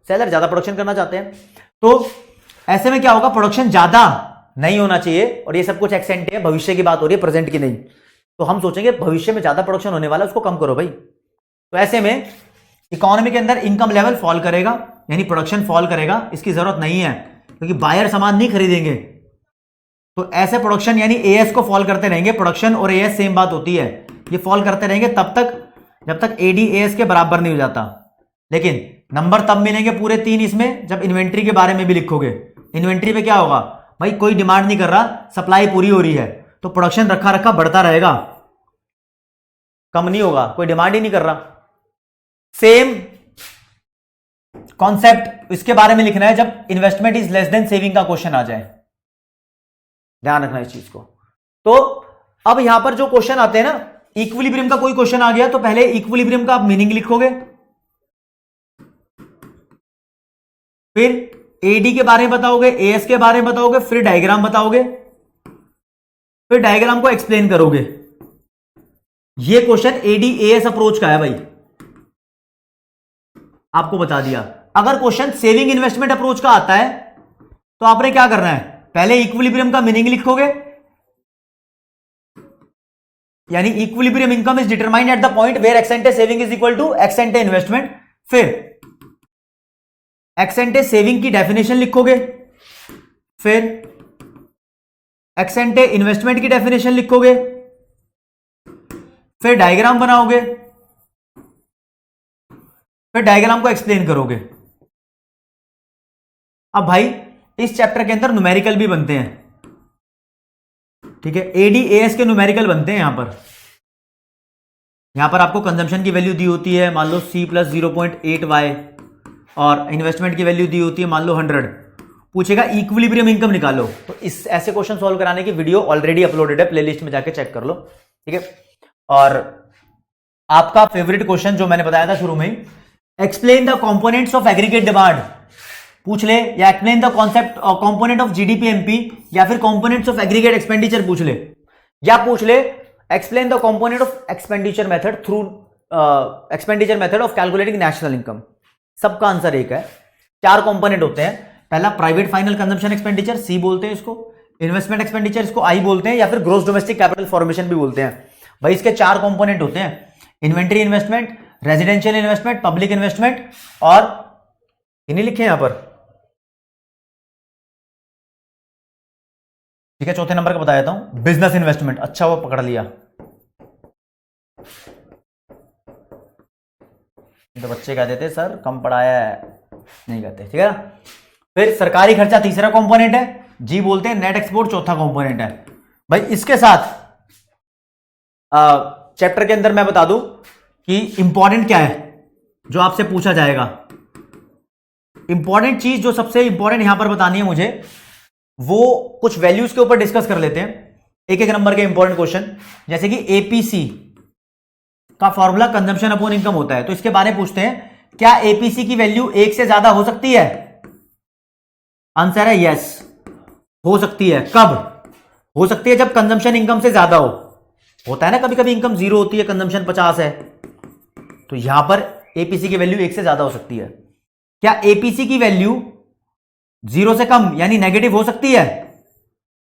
Seller ज्यादा प्रोडक्शन करना चाहते हैं, तो ऐसे में क्या होगा, प्रोडक्शन ज्यादा नहीं होना चाहिए। और ये सब कुछ एक्सेंट है, भविष्य की बात हो रही है, प्रेजेंट की नहीं। तो हम सोचेंगे भविष्य में ज्यादा प्रोडक्शन होने वाला है, उसको कम करो भाई। तो ऐसे में इकोनॉमी के अंदर इनकम लेवल फॉल करेगा, यानी प्रोडक्शन फॉल करेगा, इसकी जरूरत नहीं है क्योंकि बायर सामान नहीं खरीदेंगे। तो ऐसे प्रोडक्शन यानी एएस को फॉल करते रहेंगे, प्रोडक्शन और एएस सेम बात होती है, ये फॉल करते रहेंगे तब तक जब तक एडी एएस के बराबर नहीं हो जाता। लेकिन नंबर तब मिलेंगे पूरे 3 इसमें जब इन्वेंट्री के बारे में भी लिखोगे। इन्वेंट्री पे क्या होगा भाई, कोई डिमांड नहीं कर रहा, सप्लाई पूरी हो रही है, तो प्रोडक्शन रखा रखा बढ़ता रहेगा, कम नहीं होगा, कोई डिमांड ही नहीं कर रहा। सेम कॉन्सेप्ट इसके बारे में लिखना है जब investment is less then saving का क्वेश्चन आ जाए, ध्यान रखना इस चीज को। तो अब यहां पर जो क्वेश्चन आते हैं ना, इक्विलिब्रियम का कोई क्वेश्चन आ गया तो पहले इक्विलिब्रियम का आप मीनिंग लिखोगे, फिर एडी के बारे में बताओगे, एएस के बारे में बताओगे, फिर डायग्राम बताओगे, फिर डायग्राम को एक्सप्लेन करोगे। ये क्वेश्चन एडी एएस अप्रोच का है भाई, आपको बता दिया। अगर क्वेश्चन सेविंग इन्वेस्टमेंट अप्रोच का आता है तो आपने क्या करना है, पहले इक्विलिब्रियम का मीनिंग लिखोगे, यानी equilibrium income is determined at the point where ex ante saving is equal to ex ante investment. फिर एक्स एंटे सेविंग की डेफिनेशन लिखोगे, फिर एक्स एंटे इन्वेस्टमेंट की डेफिनेशन लिखोगे, फिर डायग्राम बनाओगे, फिर डायग्राम को एक्सप्लेन करोगे। अब भाई इस चैप्टर के अंदर न्यूमेरिकल भी बनते हैं, ठीक है, एडी एएस के न्यूमेरिकल बनते हैं। यहां पर आपको कंजम्पशन की वैल्यू दी होती है, मान लो C + 0.8y, और इन्वेस्टमेंट की वैल्यू दी होती है मान लो 100। पूछेगा इक्विलिब्रियम इनकम निकालो, तो इस ऐसे क्वेश्चन सॉल्व कराने की वीडियो ऑलरेडी अपलोडेड है, प्लेलिस्ट में जाके चेक कर लो, ठीक है। और आपका फेवरेट क्वेश्चन जो मैंने बताया था शुरू में ही, explain the components of aggregate demand पूछ ले, या explain the concept component of GDP MP, या फिर कंपोनेंट्स ऑफ एग्रीगेट एक्सपेंडिचर पूछ ले, या पूछ ले explain the component of expenditure method through expenditure method of calculating national income. सबका आंसर एक है। 4 कंपोनेंट होते हैं, पहला प्राइवेट फाइनल कंजम्पशन एक्सपेंडिचर, सी बोलते हैं इसको, इन्वेस्टमेंट एक्सपेंडिचर इसको आई बोलते हैं, या फिर ग्रोस डोमेस्टिक कैपिटल फॉर्मेशन भी बोलते हैं। भाई इसके 4 कंपोनेंट होते हैं, inventory investment, residential investment, public investment, और इन्हें लिखे यहां पर, ठीक है। चौथे नंबर का बता देता हूं, बिजनेस इन्वेस्टमेंट। अच्छा वो पकड़ लिया, तो बच्चे कहते थे सर कम पढ़ाया है, नहीं कहते, ठीक है। फिर सरकारी खर्चा तीसरा कंपोनेंट है, जी बोलते हैं, नेट एक्सपोर्ट चौथा कंपोनेंट है। भाई इसके साथ चैप्टर के अंदर मैं बता दूं कि इंपॉर्टेंट क्या है जो आपसे पूछा जाएगा। इंपॉर्टेंट चीज जो सबसे इंपॉर्टेंट यहां पर बतानी है मुझे, वो कुछ वैल्यूज के ऊपर डिस्कस कर लेते हैं। एक एक नंबर के इंपॉर्टेंट क्वेश्चन, जैसे कि एपीसी का फॉर्मूला कंजम्पशन अपॉन इनकम होता है, तो इसके बारे में पूछते हैं, क्या एपीसी की वैल्यू 1 से ज्यादा हो सकती है? आंसर है यस, हो सकती है। कब हो सकती है? जब कंजम्पशन इनकम से ज्यादा हो। होता है ना कभी कभी इनकम 0 होती है, कंजम्पशन 50 है, तो यहां पर एपीसी की वैल्यू 1 से ज्यादा हो सकती है। क्या एपीसी की वैल्यू 0 से कम यानी नेगेटिव हो सकती है?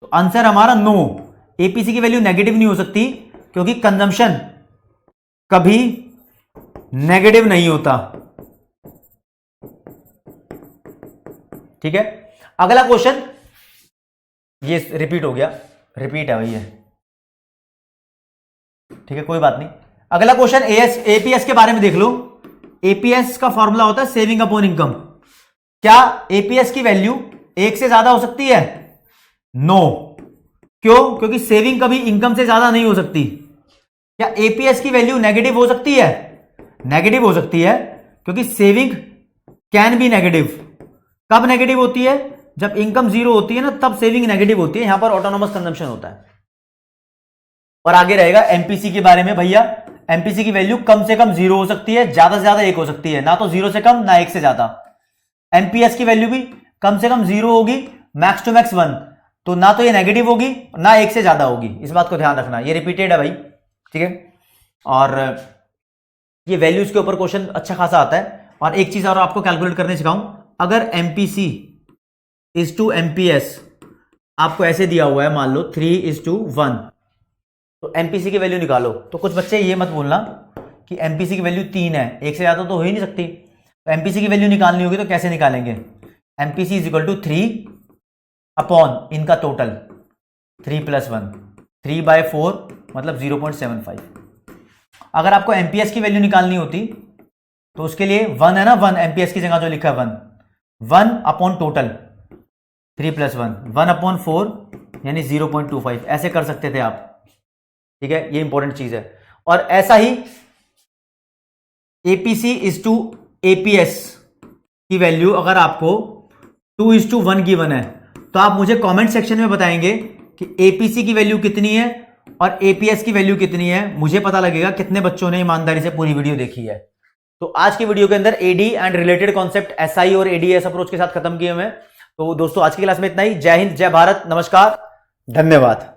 तो आंसर हमारा नो, एपीसी की वैल्यू नेगेटिव नहीं हो सकती, क्योंकि कंजम्पशन कभी नेगेटिव नहीं होता। ठीक है, अगला क्वेश्चन, ये रिपीट हो गया, रिपीट है भाई ये, ठीक है कोई बात नहीं। अगला क्वेश्चन एपीएस के बारे में देख लो। एपीएस का फॉर्मूला होता है सेविंग अपॉन इनकम। क्या एपीएस की वैल्यू 1 से ज्यादा हो सकती है? नो। क्यों? क्योंकि सेविंग कभी इनकम से ज्यादा नहीं हो सकती। क्या एपीएस की वैल्यू नेगेटिव हो सकती है? नेगेटिव हो सकती है, क्योंकि सेविंग कैन बी नेगेटिव। कब नेगेटिव होती है? जब इनकम 0 होती है ना, तब सेविंग नेगेटिव होती है, यहां पर ऑटोनोमस कंजम्पशन होता है। और आगे रहेगा एमपीसी के बारे में। भैया एमपीसी की वैल्यू कम से कम 0 हो सकती है, ज्यादा से ज्यादा 1 हो सकती है, ना तो 0 से कम ना 1 से ज्यादा। एमपीएस की वैल्यू भी कम से कम 0 होगी, मैक्स टू मैक्स 1, तो ना तो ये नेगेटिव होगी ना 1 से ज्यादा होगी, इस बात को ध्यान रखना, ये रिपीटेड है भाई, ठीक है। और ये वैल्यूज के ऊपर क्वेश्चन अच्छा खासा आता है। और एक चीज और आपको कैलकुलेट करने सिखाऊं, अगर एमपीसी इज टू एमपीएस आपको ऐसे दिया हुआ है, मान लो 3:1, तो एमपीसी की वैल्यू निकालो। तो कुछ बच्चे ये मत बोलना कि एमपीसी की वैल्यू 3 है, 1 से ज्यादा तो हो ही नहीं सकती। तो एमपीसी की वैल्यू निकालनी होगी तो कैसे निकालेंगे? MPC is equal to 3 upon इनका टोटल 3 + 1, 3/4 मतलब 0.75। अगर आपको एमपीएस की वैल्यू निकालनी होती तो उसके लिए 1 है ना, 1 एमपीएस की जगह जो लिखा है 1 अपॉन टोटल 3 + 1, 1/4 यानी 0.25, ऐसे कर सकते थे आप, ठीक है, ये इंपॉर्टेंट चीज है। और ऐसा ही एपीसी इज टू एपीएस की वैल्यू अगर आपको 2:1 गिवन है, तो आप मुझे कमेंट सेक्शन में बताएंगे कि एपीसी की वैल्यू कितनी है और एपीएस की वैल्यू कितनी है। मुझे पता लगेगा कितने बच्चों ने ईमानदारी से पूरी वीडियो देखी है। तो आज की वीडियो के अंदर AD and related concept SI और एडीएस अप्रोच के साथ खत्म किए हुए। तो दोस्तों आज की क्लास में इतना ही। जय हिंद, जय भारत, नमस्कार, धन्यवाद।